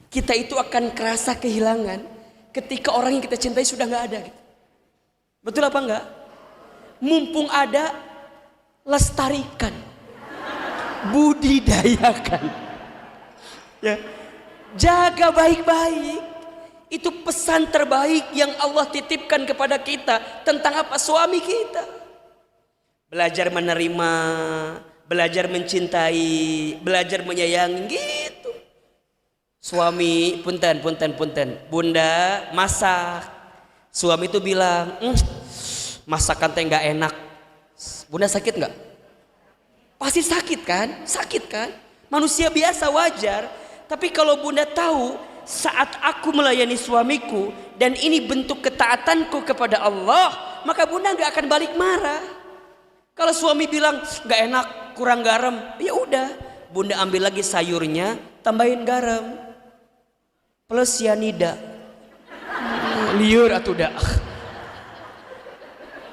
Kita itu akan kerasa kehilangan ketika orang yang kita cintai sudah gak ada. Gitu. Betul apa enggak? Mumpung ada, lestarikan, budidayakan, ya, jaga baik-baik. Itu pesan terbaik yang Allah titipkan kepada kita tentang apa? Suami kita. Belajar menerima, belajar mencintai, belajar menyayangi, gitu. Suami, punten, bunda masak. Suami itu bilang, masakan teh nggak enak. Bunda sakit nggak? Pasti sakit kan? Sakit kan? Manusia biasa, wajar. Tapi kalau bunda tahu saat aku melayani suamiku dan ini bentuk ketaatanku kepada Allah, maka bunda nggak akan balik marah. Kalau suami bilang nggak enak, kurang garam, ya udah, bunda ambil lagi sayurnya, tambahin garam plus cyanida. Liur atau dah.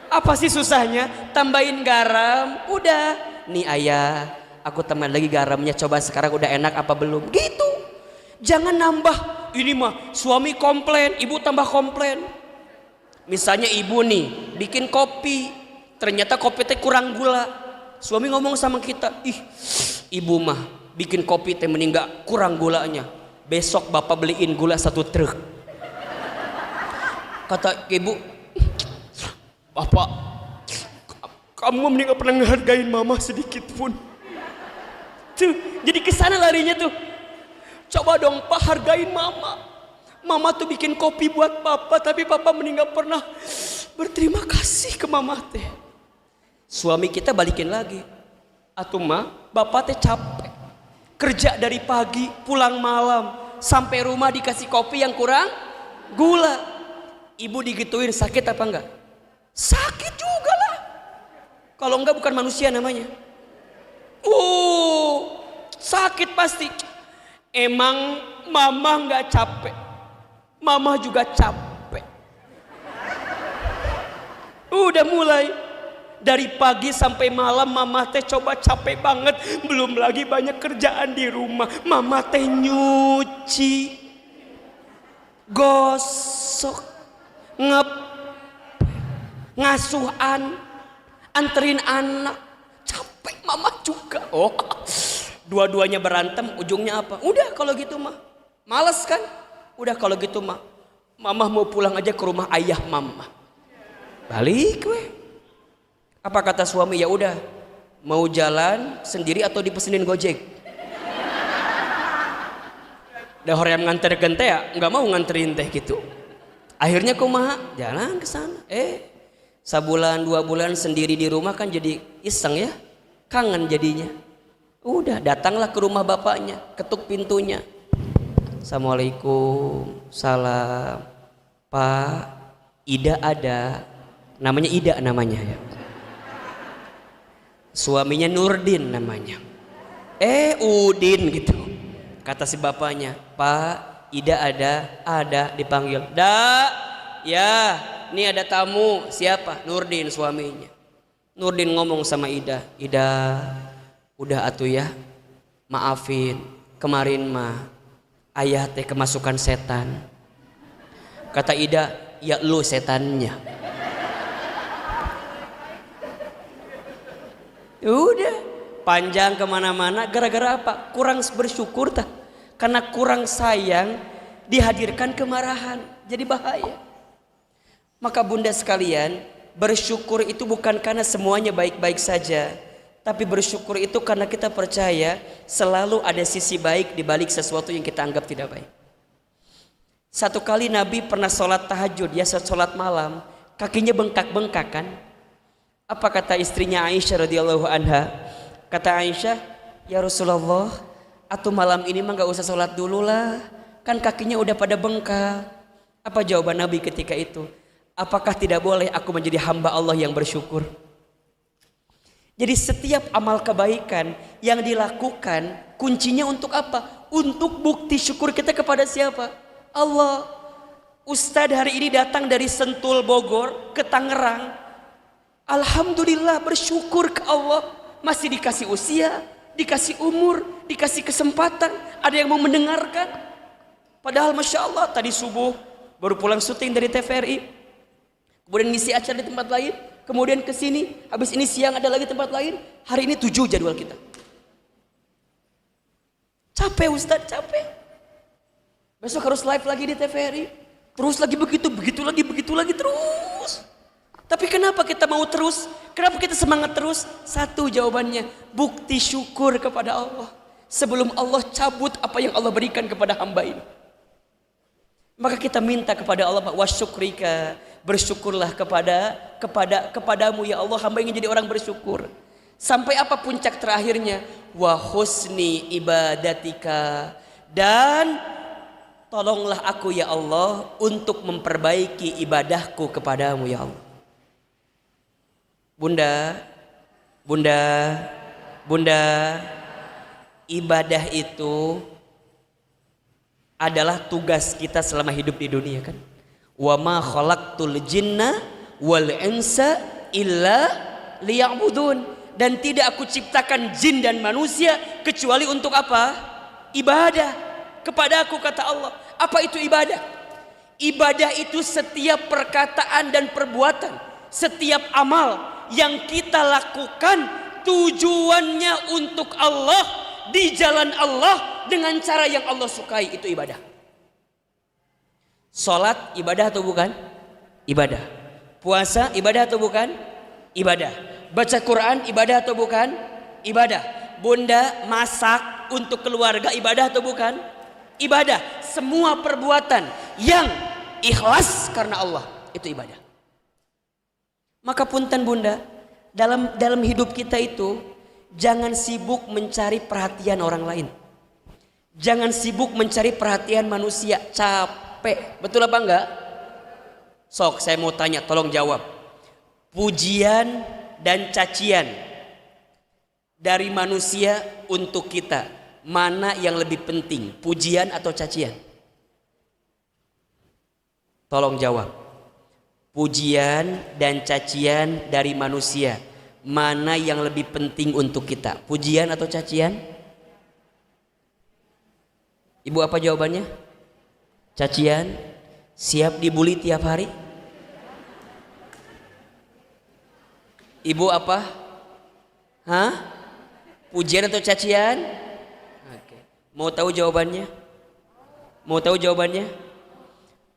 Apa sih susahnya? Tambahin garam, udah. Nih ayah, aku tambahin lagi garamnya, coba sekarang udah enak apa belum? Gitu. Jangan nambah. Ini mah suami komplain, ibu tambah komplain. Misalnya ibu nih bikin kopi, ternyata kopi teh kurang gula. Suami ngomong sama kita, ih Ibu mah bikin kopi teh mending gak kurang gulanya. Besok bapak beliin gula 1 truk. Kata ibu, bapak, kamu mending gak pernah ngehargain mama sedikit pun. Tuh, jadi kesana larinya tuh. Coba dong pak hargain mama. Mama tuh bikin kopi buat papa, tapi papa mending gak pernah berterima kasih ke mama teh. Suami kita balikin lagi. Atuh mah, bapak teh capek. Kerja dari pagi, pulang malam. Sampai rumah dikasih kopi yang kurang gula. Ibu digituin sakit apa enggak? Sakit juga lah. Kalau enggak bukan manusia namanya. Sakit pasti. Emang mama enggak capek. Mama juga capek. Udah mulai. Dari pagi sampai malam mama teh coba capek banget. Belum lagi banyak kerjaan di rumah. Mama teh nyuci, gosok, ngasuh anterin anak. Capek mama juga. Dua-duanya berantem, ujungnya apa? Udah kalau gitu mah males kan? Udah kalau gitu mah mama mau pulang aja ke rumah ayah mama. Balik weh. Apa kata suami? Ya udah, mau jalan sendiri atau dipesenin Gojek? Dah orang yang nganter gente ya nggak mau nganterin teh gitu. Akhirnya kumaha jalan ke sana. Sabulan 2 bulan sendiri di rumah kan jadi iseng ya, kangen jadinya. Udah datanglah ke rumah bapaknya, ketuk pintunya. Assalamualaikum, salam. Pak, Ida ada. Namanya Ida namanya ya. Suaminya Nurdin namanya. Udin gitu. Kata si bapaknya, Pak, Ida ada dipanggil. Ya, ini ada tamu. Siapa? Nurdin suaminya. Nurdin ngomong sama Ida, udah atuh ya, maafin. Kemarin mah ayah teh kemasukan setan. Kata Ida, ya lu setannya. Udah panjang kemana-mana gara-gara apa? Kurang bersyukur tak? Karena kurang sayang dihadirkan kemarahan, jadi bahaya. Maka bunda sekalian, bersyukur itu bukan karena semuanya baik-baik saja, tapi bersyukur itu karena kita percaya selalu ada sisi baik di balik sesuatu yang kita anggap tidak baik. Satu kali Nabi pernah sholat tahajud, ya sholat malam, kakinya bengkak-bengkak kan? Apa kata istrinya Aisyah radhiyallahu anha? Kata Aisyah, ya Rasulullah, atuh malam ini mah gak usah sholat dulu lah, kan kakinya udah pada bengkak. Apa jawaban Nabi ketika itu? Apakah tidak boleh aku menjadi hamba Allah yang bersyukur? Jadi setiap amal kebaikan yang dilakukan, kuncinya untuk apa? Untuk bukti syukur kita kepada siapa? Allah. Ustadz hari ini datang dari Sentul Bogor ke Tangerang. Alhamdulillah, bersyukur ke Allah. Masih dikasih usia, dikasih umur, dikasih kesempatan. Ada yang mau mendengarkan. Padahal Masya Allah tadi subuh baru pulang syuting dari TVRI. Kemudian ngisi acara di tempat lain. Kemudian ke sini, habis ini siang ada lagi tempat lain. Hari ini 7 jadwal kita. Capek Ustadz, capek. Besok harus live lagi di TVRI. Terus lagi begitu lagi terus. Tapi kenapa kita mau terus? Kenapa kita semangat terus? Satu jawabannya, bukti syukur kepada Allah. Sebelum Allah cabut apa yang Allah berikan kepada hamba ini. Maka kita minta kepada Allah, wasyukrika, bersyukurlah kepadamu ya Allah, hamba ingin jadi orang bersyukur. Sampai apa puncak terakhirnya? Wa husni ibadatika, dan tolonglah aku ya Allah untuk memperbaiki ibadahku kepadamu ya Allah. Bunda, ibadah itu adalah tugas kita selama hidup di dunia kan. Wa ma khalaqtul jinna wal insa illa liya'budun, dan tidak aku ciptakan jin dan manusia kecuali untuk apa? Ibadah kepada aku, kata Allah. Apa itu ibadah? Ibadah itu setiap perkataan dan perbuatan, setiap amal yang kita lakukan tujuannya untuk Allah, di jalan Allah, dengan cara yang Allah sukai, itu ibadah. Salat ibadah atau bukan? Ibadah. Puasa ibadah atau bukan? Ibadah. Baca Quran ibadah atau bukan? Ibadah. Bunda masak untuk keluarga ibadah atau bukan? Ibadah. Semua perbuatan yang ikhlas karena Allah itu ibadah. Maka punten bunda, dalam hidup kita itu jangan sibuk mencari perhatian orang lain. Jangan sibuk mencari perhatian manusia, capek. Betul apa enggak? Sok saya mau tanya, tolong jawab. Pujian dan cacian dari manusia untuk kita, mana yang lebih penting, pujian atau cacian? Tolong jawab. Pujian dan cacian dari manusia, mana yang lebih penting untuk kita, pujian atau cacian? Ibu apa jawabannya? Cacian. Siap dibully tiap hari? Ibu apa? Hah? Pujian atau cacian? Oke. Mau tahu jawabannya? Mau tahu jawabannya?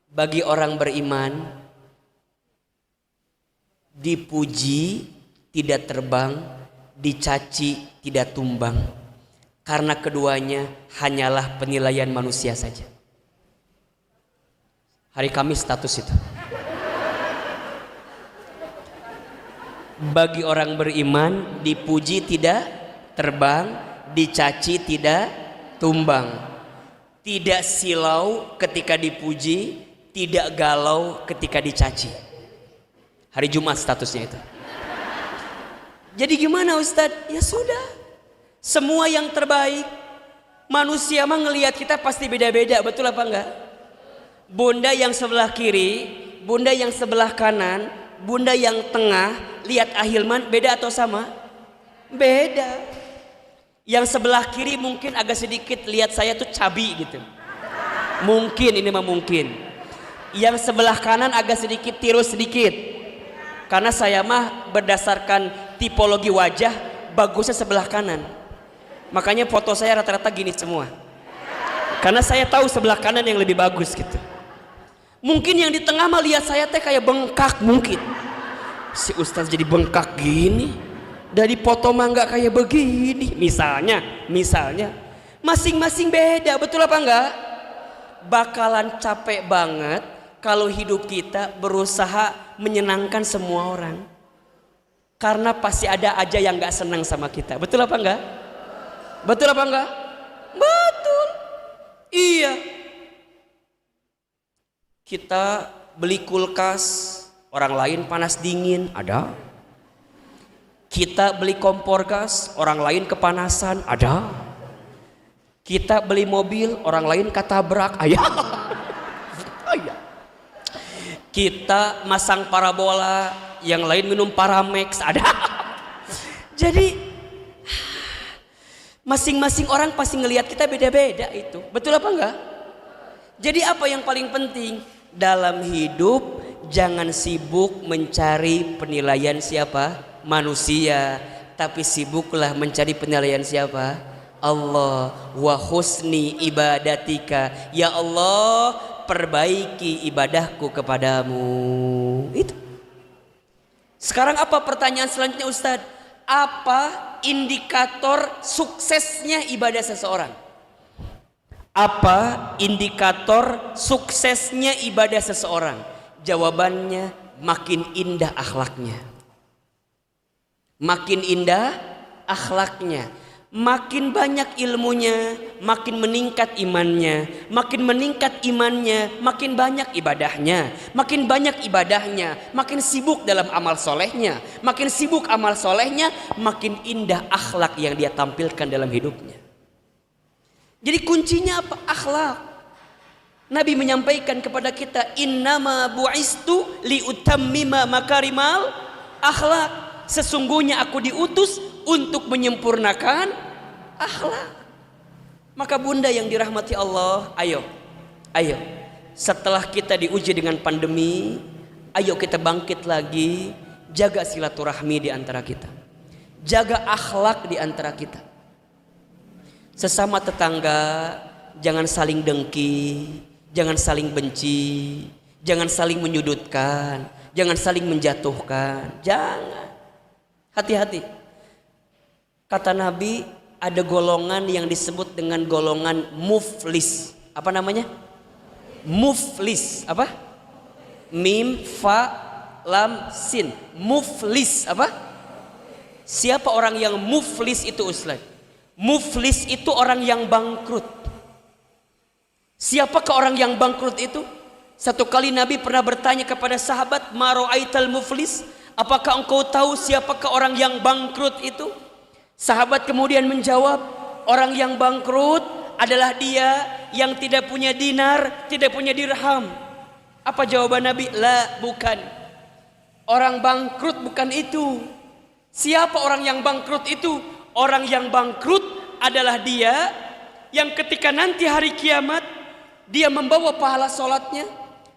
Bagi orang beriman, dipuji tidak terbang, dicaci tidak tumbang, karena keduanya hanyalah penilaian manusia saja. Hari Kamis status itu. Bagi orang beriman, dipuji tidak terbang, dicaci tidak tumbang, tidak silau ketika dipuji, tidak galau ketika dicaci. Hari Jumat statusnya itu. Jadi gimana Ustadz? Ya sudah, semua yang terbaik. Manusia mah ngelihat kita pasti beda-beda, betul apa enggak? Bunda yang sebelah kiri, bunda yang sebelah kanan, bunda yang tengah, lihat Ahilman beda atau sama? Beda. Yang sebelah kiri mungkin agak sedikit lihat saya tuh cabi gitu. Mungkin, ini mah mungkin. Yang sebelah kanan agak sedikit tirus sedikit. Karena saya mah berdasarkan tipologi wajah bagusnya sebelah kanan. Makanya foto saya rata-rata gini semua. Karena saya tahu sebelah kanan yang lebih bagus gitu. Mungkin yang di tengah mah lihat saya teh kayak bengkak mungkin. Si Ustaz jadi bengkak gini. Dari foto mah nggak kayak begini. Misalnya. Masing-masing beda, betul apa enggak? Bakalan capek banget kalau hidup kita berusaha menyenangkan semua orang, karena pasti ada aja yang gak senang sama kita. Betul apa enggak? Betul apa enggak? Betul. Iya. Kita beli kulkas, orang lain panas dingin, ada. Kita beli kompor gas, orang lain kepanasan, ada. Kita beli mobil, orang lain katabrak, ayah. Kita masang parabola, yang lain minum Paramex, ada. Jadi masing-masing orang pasti ngelihat kita beda-beda itu. Betul apa enggak? Jadi apa yang paling penting dalam hidup? Jangan sibuk mencari penilaian siapa? Manusia. Tapi sibuklah mencari penilaian siapa? Allah. Wa husni ibadatika. Ya Allah, perbaiki ibadahku kepadamu. Itu. Sekarang apa pertanyaan selanjutnya Ustadz? Apa indikator suksesnya ibadah seseorang? Apa indikator suksesnya ibadah seseorang? Jawabannya makin indah akhlaknya. Makin indah akhlaknya. Makin banyak ilmunya, makin meningkat imannya. Makin meningkat imannya, makin banyak ibadahnya. Makin banyak ibadahnya, makin sibuk dalam amal solehnya. Makin sibuk amal solehnya, makin indah akhlak yang dia tampilkan dalam hidupnya. Jadi kuncinya apa? Akhlak. Nabi menyampaikan kepada kita, innama bu'istu liutammima makarimal akhlak. Sesungguhnya aku diutus untuk menyempurnakan akhlak. Maka bunda yang dirahmati Allah, ayo. Setelah kita diuji dengan pandemi, ayo kita bangkit lagi, jaga silaturahmi di antara kita. Jaga akhlak di antara kita. Sesama tetangga jangan saling dengki, jangan saling benci, jangan saling menyudutkan, jangan saling menjatuhkan. Jangan. Hati-hati. Kata Nabi, ada golongan yang disebut dengan golongan muflis. Apa namanya? Muflis. Apa? Mim, fa, lam, sin. Muflis. Apa? Siapa orang yang muflis itu, Ustaz? Muflis itu orang yang bangkrut. Siapakah orang yang bangkrut itu? Satu kali Nabi pernah bertanya kepada sahabat, "Ma ra'aital muflis?" Apakah engkau tahu siapakah orang yang bangkrut itu? Sahabat kemudian menjawab, orang yang bangkrut adalah dia yang tidak punya dinar, tidak punya dirham. Apa jawaban Nabi? La, bukan. Orang bangkrut bukan itu. Siapa orang yang bangkrut itu? Orang yang bangkrut adalah dia yang ketika nanti hari kiamat dia membawa pahala sholatnya,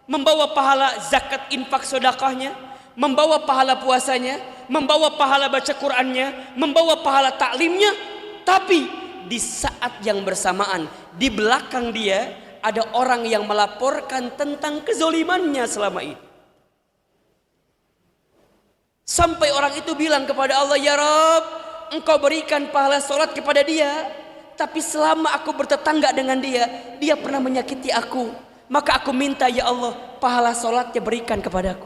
membawa pahala zakat infak sedekahnya, membawa pahala puasanya, membawa pahala baca Qur'annya, membawa pahala taklimnya, tapi di saat yang bersamaan di belakang dia ada orang yang melaporkan tentang kezolimannya selama ini. Sampai orang itu bilang kepada Allah, "Ya Rabb, Engkau berikan pahala sholat kepada dia, tapi selama aku bertetangga dengan dia, dia pernah menyakiti aku. Maka aku minta, ya Allah, pahala sholatnya berikan kepadaku.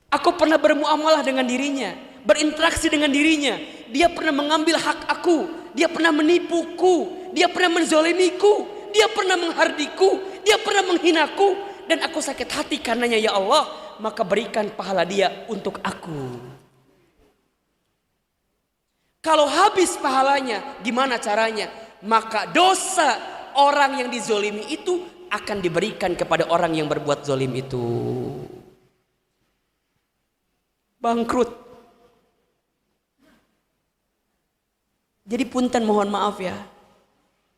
Aku pernah bermuamalah dengan dirinya, berinteraksi dengan dirinya. Dia pernah mengambil hak aku, dia pernah menipuku, dia pernah menzolimiku, dia pernah menghardiku, dia pernah menghinaku, dan aku sakit hati karenanya, ya Allah, maka berikan pahala dia untuk aku." Kalau habis pahalanya, gimana caranya? Maka dosa orang yang dizolimi itu akan diberikan kepada orang yang berbuat zolim itu. Bangkrut. Jadi punten, mohon maaf ya.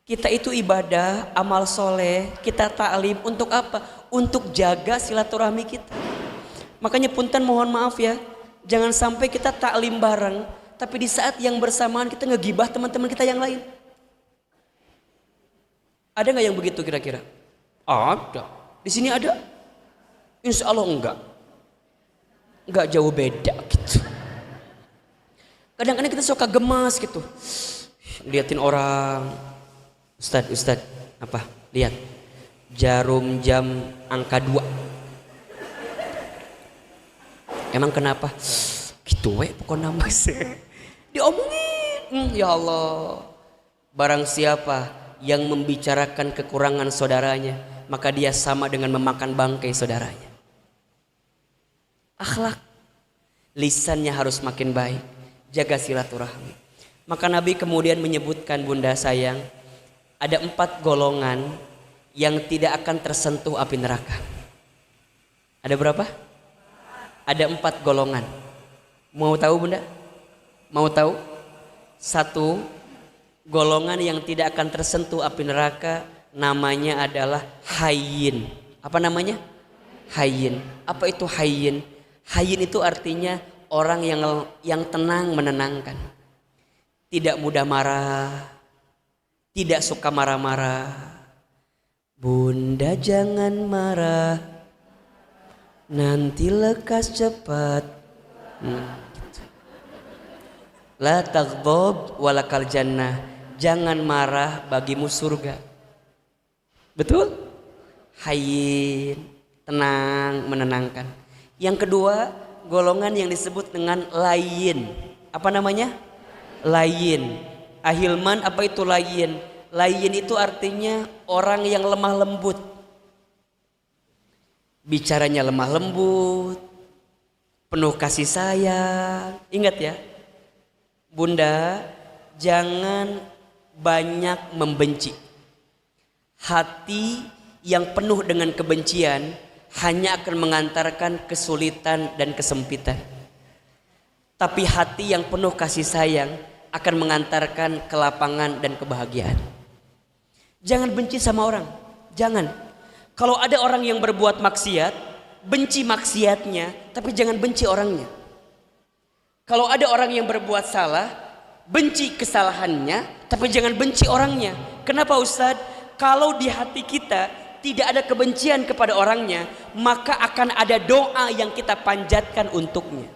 Kita itu ibadah, amal soleh, kita ta'lim untuk apa? Untuk jaga silaturahmi kita. Makanya punten, mohon maaf ya. Jangan sampai kita ta'lim bareng, tapi di saat yang bersamaan kita ngegibah teman-teman kita yang lain. Ada nggak yang begitu kira-kira? Ada. Di sini ada? Insya Allah enggak. Enggak jauh beda gitu. Kadang-kadang kita suka gemas gitu. Liatin orang. Ustad, apa? Lihat. Jarum jam angka 2. Emang kenapa? Gitu pokoknya mas. Diomongin. Ya Allah. Barang siapa yang membicarakan kekurangan saudaranya, maka dia sama dengan memakan bangkai saudaranya. Akhlak. Lisannya harus makin baik. Jaga silaturahmi. Maka Nabi kemudian menyebutkan, bunda sayang, ada 4 golongan yang tidak akan tersentuh api neraka. Ada berapa? Ada 4 golongan. Mau tahu bunda? Mau tahu? 1, golongan yang tidak akan tersentuh api neraka namanya adalah hayyin. Apa namanya? Hayyin. Apa itu hayyin? Hayyin itu artinya orang yang tenang, menenangkan. Tidak mudah marah, tidak suka marah-marah. Bunda jangan marah, nanti lekas cepat. Gitu. La taghdab walakal jannah. Jangan marah, bagimu surga. Betul? Hayyin, tenang, menenangkan. Yang kedua, golongan yang disebut dengan layyin. Apa namanya? Layyin. Ahilman, apa itu layyin? Layyin itu artinya orang yang lemah lembut. Bicaranya lemah lembut, penuh kasih sayang. Ingat ya, bunda, jangan banyak membenci. Hati yang penuh dengan kebencian hanya akan mengantarkan kesulitan dan kesempitan. Tapi hati yang penuh kasih sayang akan mengantarkan kelapangan dan kebahagiaan. Jangan benci sama orang. Jangan. Kalau ada orang yang berbuat maksiat, benci maksiatnya, tapi jangan benci orangnya. Kalau ada orang yang berbuat salah, benci kesalahannya, tapi jangan benci orangnya. Kenapa Ustadz? Kalau di hati kita tidak ada kebencian kepada orangnya, maka akan ada doa yang kita panjatkan untuknya.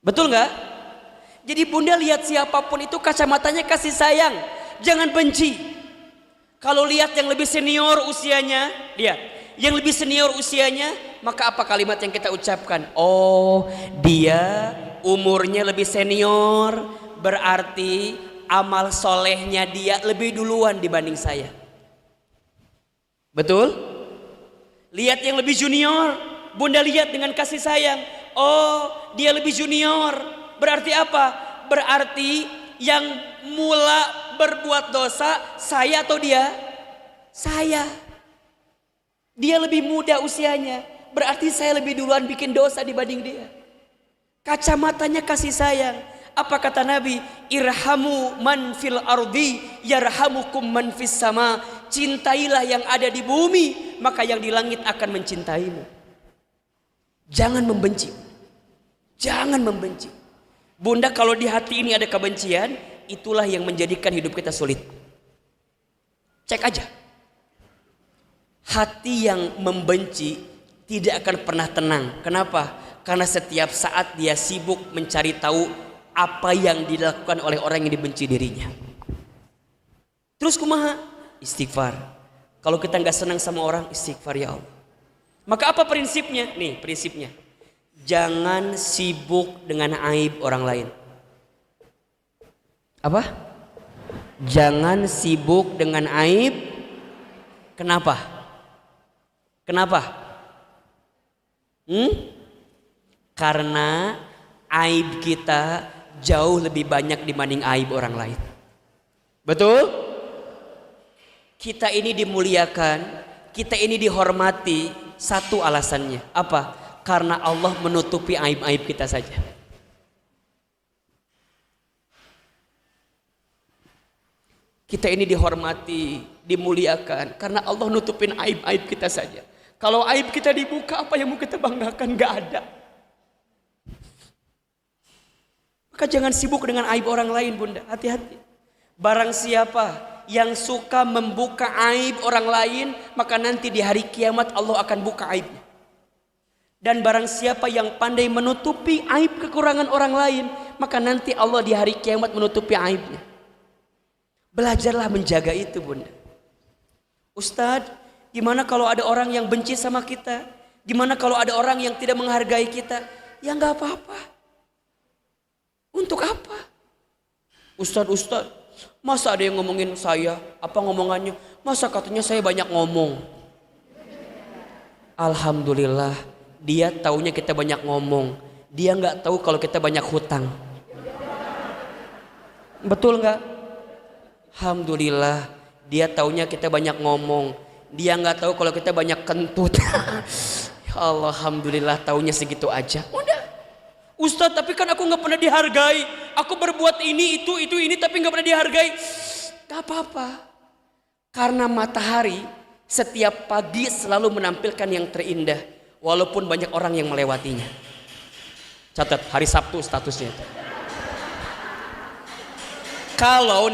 Betul nggak? Jadi bunda lihat siapapun itu kacamatanya kasih sayang, jangan benci. Kalau lihat yang lebih senior usianya, lihat yang lebih senior usianya, maka apa kalimat yang kita ucapkan? Oh, dia umurnya lebih senior, berarti amal solehnya dia lebih duluan dibanding saya. Betul? Lihat yang lebih junior, bunda lihat dengan kasih sayang. Oh, dia lebih junior, berarti apa? Berarti yang mula berbuat dosa saya atau dia? Saya. Dia lebih muda usianya, berarti saya lebih duluan bikin dosa dibanding dia. Kacamatanya kasih sayang. Apa kata Nabi? Irhamu man fil ardi yarhamukum man fis sama. Cintailah yang ada di bumi, maka yang di langit akan mencintaimu. Jangan membenci. Jangan membenci. Bunda, kalau di hati ini ada kebencian, itulah yang menjadikan hidup kita sulit. Cek aja. Hati yang membenci tidak akan pernah tenang. Kenapa? Karena setiap saat dia sibuk mencari tahu apa yang dilakukan oleh orang yang dibenci dirinya. Terus kumaha? Istighfar. Kalau kita nggak senang sama orang, istighfar ya Allah. Maka apa prinsipnya? Nih prinsipnya. Jangan sibuk dengan aib orang lain. Apa? Jangan sibuk dengan aib. Kenapa? Kenapa? Karena aib kita jauh lebih banyak dibanding aib orang lain. Betul? Kita ini dimuliakan, kita ini dihormati, satu alasannya. Apa? Karena Allah menutupi aib-aib kita saja. Kita ini dihormati, dimuliakan karena Allah nutupin aib-aib kita saja. Kalau aib kita dibuka, apa yang mau kita banggakan? Gak ada. Maka jangan sibuk dengan aib orang lain, bunda. Hati-hati. Barang siapa yang suka membuka aib orang lain, maka nanti di hari kiamat Allah akan buka aibnya. Dan barang siapa yang pandai menutupi aib kekurangan orang lain, maka nanti Allah di hari kiamat menutupi aibnya. Belajarlah menjaga itu, bunda. Ustadz, gimana kalau ada orang yang benci sama kita? Gimana kalau ada orang yang tidak menghargai kita? Ya nggak apa-apa. Untuk apa? Ustadz, masa ada yang ngomongin saya? Apa ngomongannya? Masa katanya saya banyak ngomong? Alhamdulillah, dia taunya kita banyak ngomong. Dia nggak tahu kalau kita banyak hutang. Betul nggak? Alhamdulillah, dia taunya kita banyak ngomong. Dia nggak tahu kalau kita banyak kentut. Ya Allah, alhamdulillah taunya segitu aja. Udah. Ustadz, tapi kan aku nggak pernah dihargai. Aku berbuat ini, itu, ini, tapi nggak pernah dihargai. Gak apa-apa. Karena matahari setiap pagi selalu menampilkan yang terindah, walaupun banyak orang yang melewatinya. Catat, hari Sabtu statusnya. Kalau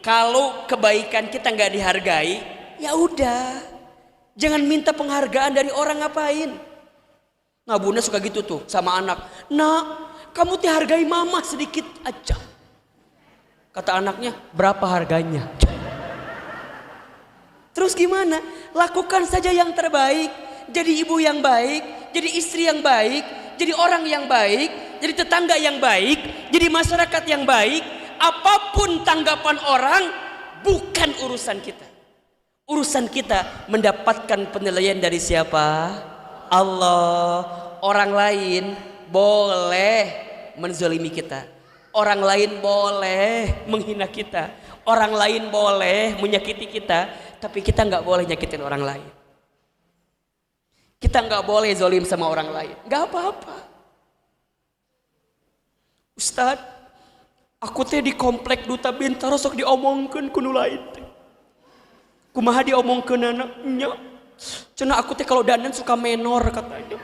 kalau kebaikan kita nggak dihargai, ya udah, jangan minta penghargaan dari orang. Ngapain? Nah, bunda suka gitu tuh sama anak. Nak, kamu dihargai mama sedikit aja. Kata anaknya, berapa harganya? Terus gimana? Lakukan saja yang terbaik. Jadi ibu yang baik, jadi istri yang baik, jadi orang yang baik, jadi tetangga yang baik, jadi masyarakat yang baik. Apapun tanggapan orang, bukan urusan kita. Urusan kita mendapatkan penilaian dari siapa? Allah. Orang lain boleh menzalimi kita. Orang lain boleh menghina kita. Orang lain boleh menyakiti kita. Tapi kita nggak boleh nyakitin orang lain. Kita nggak boleh zalim sama orang lain. Nggak apa-apa. Ustadz, aku teh di komplek Duta Bintaro sok diomongkeun ku nu lain teh. Kumaha diomongkeun anaknya? Cenah aku teh kalau dandan suka menor katanya.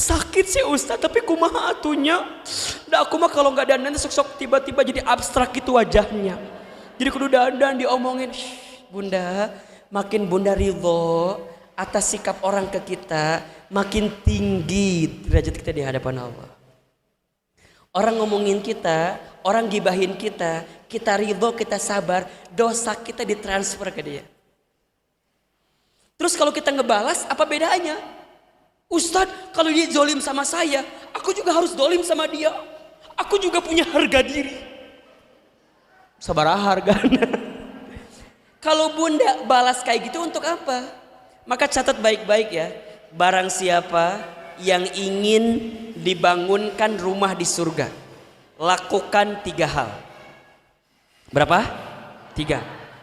Sakit sih Ustaz, tapi kumaha atunya. Da aku mah kalau nggak dandan sok-sok tiba-tiba jadi abstrak gitu wajahnya. Jadi kudu dandan diomongin. Bunda, makin bunda ridho atas sikap orang ke kita, makin tinggi derajat kita di hadapan Allah. Orang ngomongin kita, orang gibahin kita, kita ridho, kita sabar, dosa kita ditransfer ke dia. Terus kalau kita ngebalas, apa bedanya? Ustadz, kalau dia zolim sama saya, aku juga harus zolim sama dia. Aku juga punya harga diri. Sabar harganya. Kalau bunda balas kayak gitu untuk apa? Maka catat baik-baik ya. Barang siapa yang ingin dibangunkan rumah di surga, lakukan 3 hal. Berapa? 3.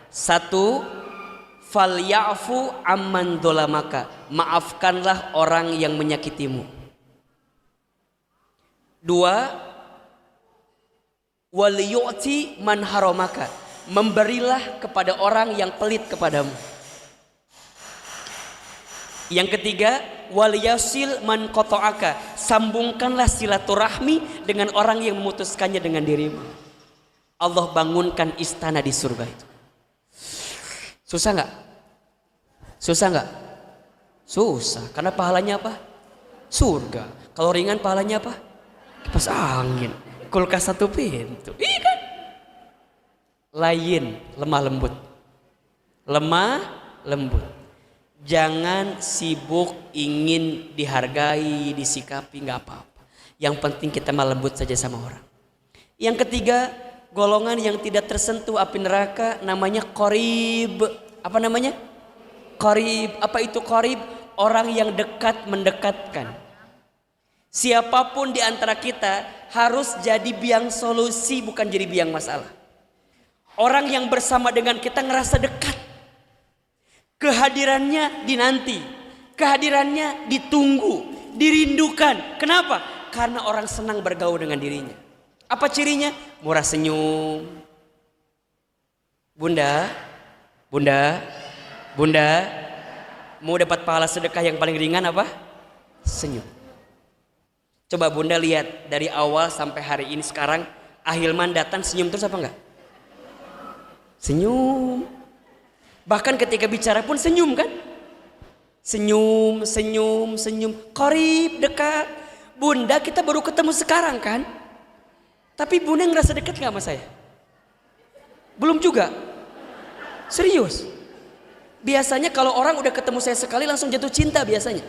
1, falyafu amman dolamaka, maafkanlah orang yang menyakitimu. 2, waliyu'ti man haramaka, memberilah kepada orang yang pelit kepadamu. Yang ketiga, waliyasil man qata'aka, sambungkanlah silaturahmi dengan orang yang memutuskannya dengan dirimu. Allah bangunkan istana di surga itu. Susah nggak? Susah nggak? Susah, karena pahalanya apa? Surga. Kalau ringan pahalanya apa? Kipas angin, kulkas 1 pintu. Iya kan? Lain, lemah lembut. Lemah lembut. Jangan sibuk ingin dihargai, disikapi, nggak apa-apa. Yang penting kita mah lembut saja sama orang. Yang ketiga, golongan yang tidak tersentuh api neraka namanya qarib. Apa namanya? Qarib. Apa itu qarib? Orang yang dekat mendekatkan. Siapapun di antara kita harus jadi biang solusi, bukan jadi biang masalah. Orang yang bersama dengan kita ngerasa dekat. Kehadirannya dinanti, kehadirannya ditunggu, dirindukan. Kenapa? Karena orang senang bergaul dengan dirinya. Apa cirinya? Murah senyum. Bunda, bunda, bunda, mau dapat pahala sedekah yang paling ringan apa? Senyum. Coba bunda lihat dari awal sampai hari ini sekarang, Ahilman datang senyum terus apa enggak? Senyum. Bahkan ketika bicara pun senyum kan? Senyum, senyum, senyum. Qarib, dekat. Bunda kita baru ketemu sekarang kan? Tapi bunda ngerasa dekat gak sama saya? Belum juga? Serius? Biasanya kalau orang udah ketemu saya sekali langsung jatuh cinta biasanya.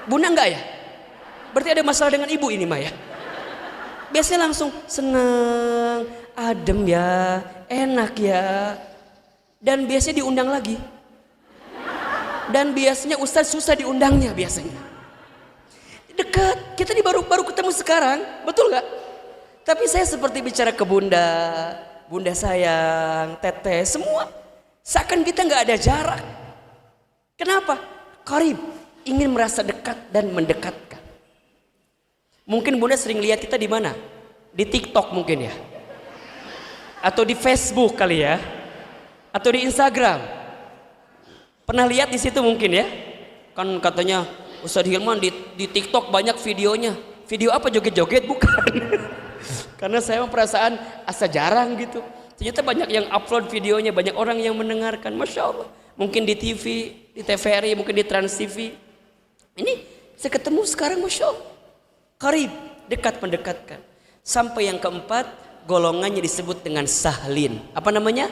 Bunda enggak ya? Berarti ada masalah dengan ibu ini Maya. Biasanya langsung seneng, adem ya, enak ya. Dan biasanya diundang lagi. Dan biasanya ustaz susah diundangnya biasanya. Dekat, kita baru ketemu sekarang, betul gak? Tapi saya seperti bicara ke bunda, bunda sayang, teteh, semua. Seakan kita gak ada jarak. Kenapa? Qarib, ingin merasa dekat dan mendekatkan. Mungkin bunda sering lihat kita di mana? Di TikTok mungkin ya. Atau di Facebook kali ya. Atau di Instagram. Pernah lihat di situ mungkin ya? Kan katanya Ustadz Hilman di TikTok banyak videonya. Video apa, joget-joget? Bukan. Karena saya perasaan asa jarang gitu. Ternyata banyak yang upload videonya, banyak orang yang mendengarkan. Masya Allah. Mungkin di TV, di TVRI, mungkin di Trans TV. Ini saya ketemu sekarang, Masya Allah. Qarib, dekat mendekatkan. Sampai yang keempat, golongannya disebut dengan sahlin. Apa namanya?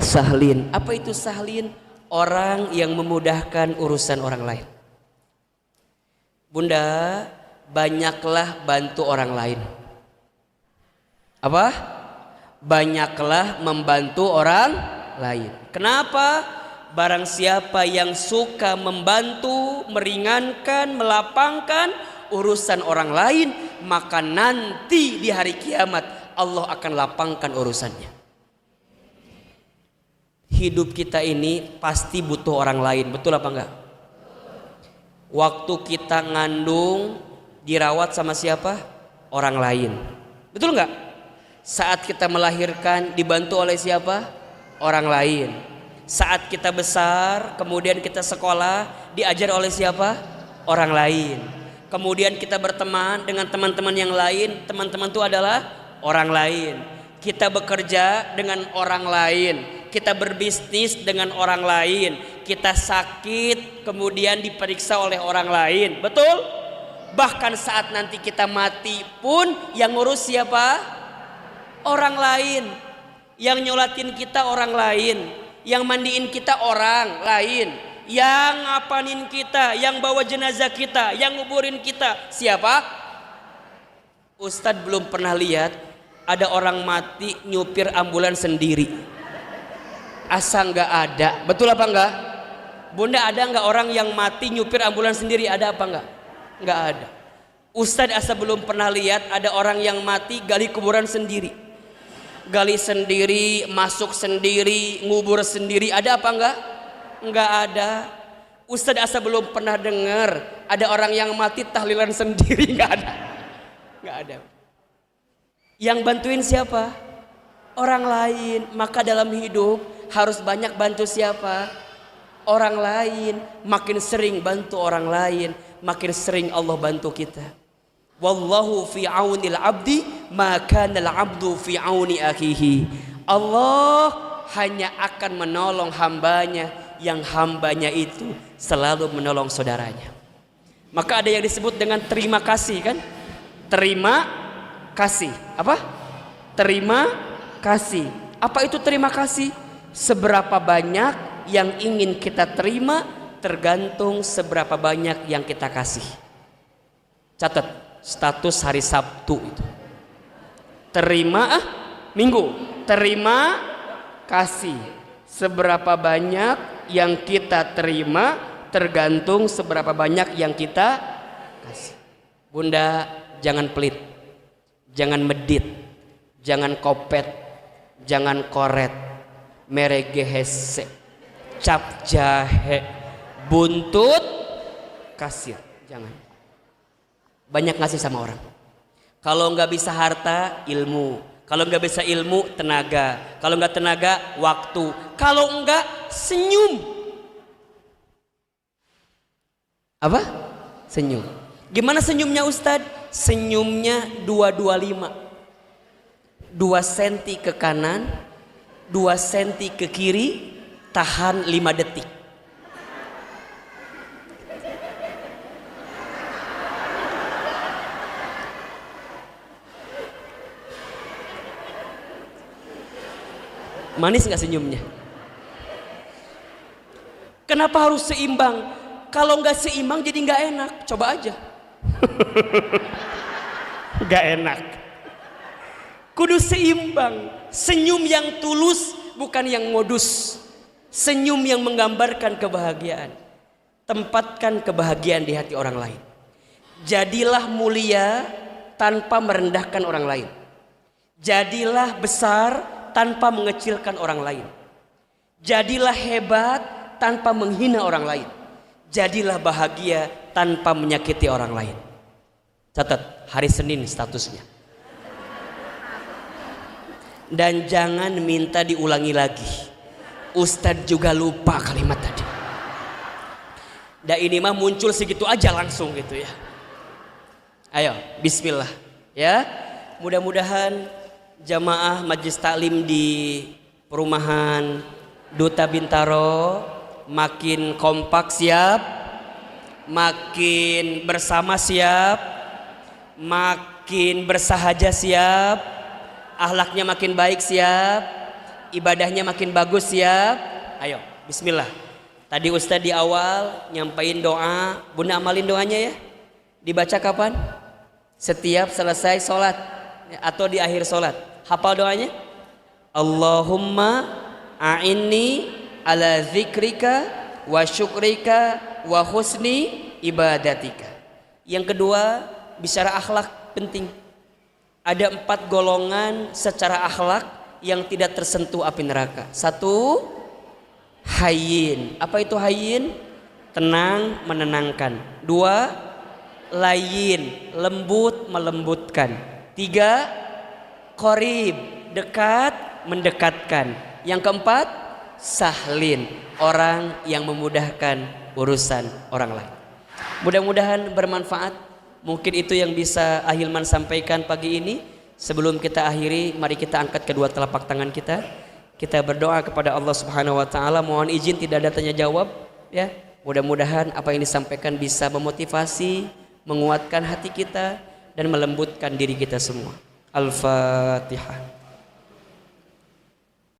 Sahlin. Apa itu sahlin? Orang yang memudahkan urusan orang lain. Bunda, banyaklah bantu orang lain. Apa? Banyaklah membantu orang lain. Kenapa? Barang siapa yang suka membantu, meringankan, melapangkan urusan orang lain, maka nanti di hari kiamat Allah akan lapangkan urusannya. Hidup kita ini pasti butuh orang lain, betul apa enggak? Waktu kita ngandung dirawat sama siapa? Orang lain, betul enggak? Saat kita melahirkan dibantu oleh siapa? Orang lain. Saat kita besar kemudian kita sekolah diajar oleh siapa? Orang lain. Kemudian kita berteman dengan teman-teman yang lain. Teman-teman itu adalah orang lain. Kita bekerja dengan orang lain. Kita berbisnis dengan orang lain. Kita sakit kemudian diperiksa oleh orang lain. Betul? Bahkan saat nanti kita mati pun yang ngurus siapa? Orang lain. Yang nyolatin kita orang lain. Yang mandiin kita orang lain. Yang ngapanin kita, yang bawa jenazah kita, yang nguburin kita, siapa? Ustadz belum pernah lihat ada orang mati nyupir ambulans sendiri. Asa nggak ada, betul apa enggak? Bunda, ada nggak orang yang mati nyupir ambulans sendiri? Ada apa enggak? Nggak ada. Ustadz asa belum pernah lihat ada orang yang mati gali kuburan sendiri, gali sendiri, masuk sendiri, ngubur sendiri. Ada apa enggak? Enggak ada. Ustadz asa belum pernah dengar ada orang yang mati tahlilan sendiri. Enggak ada. Enggak ada. Yang bantuin siapa? Orang lain. Maka dalam hidup harus banyak bantu siapa? Orang lain. Makin sering bantu orang lain, makin sering Allah bantu kita. Wallahu fi aunil abdi maka al abdu fi auni akhihi. Allah hanya akan menolong hambanya yang hambanya itu selalu menolong saudaranya. Maka ada yang disebut dengan terima kasih kan? Terima kasih. Apa? Terima kasih. Apa itu terima kasih? Seberapa banyak yang ingin kita terima tergantung seberapa banyak yang kita kasih. Catat status hari Sabtu itu. Terima Minggu. Terima kasih. Seberapa banyak yang kita terima tergantung seberapa banyak yang kita kasih. Bunda, jangan pelit, jangan medit, jangan kopet, jangan koret, merege hese, cap jahe, buntut kasir. Jangan banyak ngasih sama orang. Kalau nggak bisa harta, ilmu. Kalau nggak bisa ilmu, tenaga. Kalau nggak tenaga, waktu. Kalau nggak, senyum. Apa? Senyum. Gimana senyumnya Ustadz? Senyumnya 225. 2 senti ke kanan, 2 senti ke kiri, tahan 5 detik. Manis nggak senyumnya? Kenapa harus seimbang? Kalau nggak seimbang jadi nggak enak. Coba aja. Nggak enak. Kudu seimbang. Senyum yang tulus, bukan yang modus. Senyum yang menggambarkan kebahagiaan. Tempatkan kebahagiaan di hati orang lain. Jadilah mulia tanpa merendahkan orang lain. Jadilah besar tanpa mengecilkan orang lain. Jadilah hebat tanpa menghina orang lain. Jadilah bahagia tanpa menyakiti orang lain. Catat, hari Senin statusnya. Dan jangan minta diulangi lagi. Ustadz juga lupa kalimat tadi. Dan ini mah muncul segitu aja langsung gitu ya. Ayo, bismillah ya. Mudah-mudahan jamaah Majelis Taklim di perumahan Duta Bintaro makin kompak siap, makin bersama siap, makin bersahaja siap, akhlaknya makin baik siap, ibadahnya makin bagus siap. Ayo bismillah. Tadi Ustadz di awal nyampain doa, Bunda amalin doanya ya. Dibaca kapan? Setiap selesai sholat atau di akhir sholat. Hafal doanya? Allahumma a'inni ala zikrika wa syukrika wa husni ibadatika. Yang kedua, bicara akhlak penting. Ada 4 golongan secara akhlak yang tidak tersentuh api neraka. 1, hayyin. Apa itu hayyin? Tenang, menenangkan. 2, layyin, lembut, melembutkan. 3, qorib, dekat, mendekatkan. Yang keempat, sahlin, orang yang memudahkan urusan orang lain. Mudah-mudahan bermanfaat. Mungkin itu yang bisa Ahilman sampaikan pagi ini. Sebelum kita akhiri, mari kita angkat kedua telapak tangan kita. Kita berdoa kepada Allah Subhanahu wa taala. Mohon izin tidak ada tanya jawab ya. Mudah-mudahan apa yang disampaikan bisa memotivasi, menguatkan hati kita dan melembutkan diri kita semua. Al-Fatihah.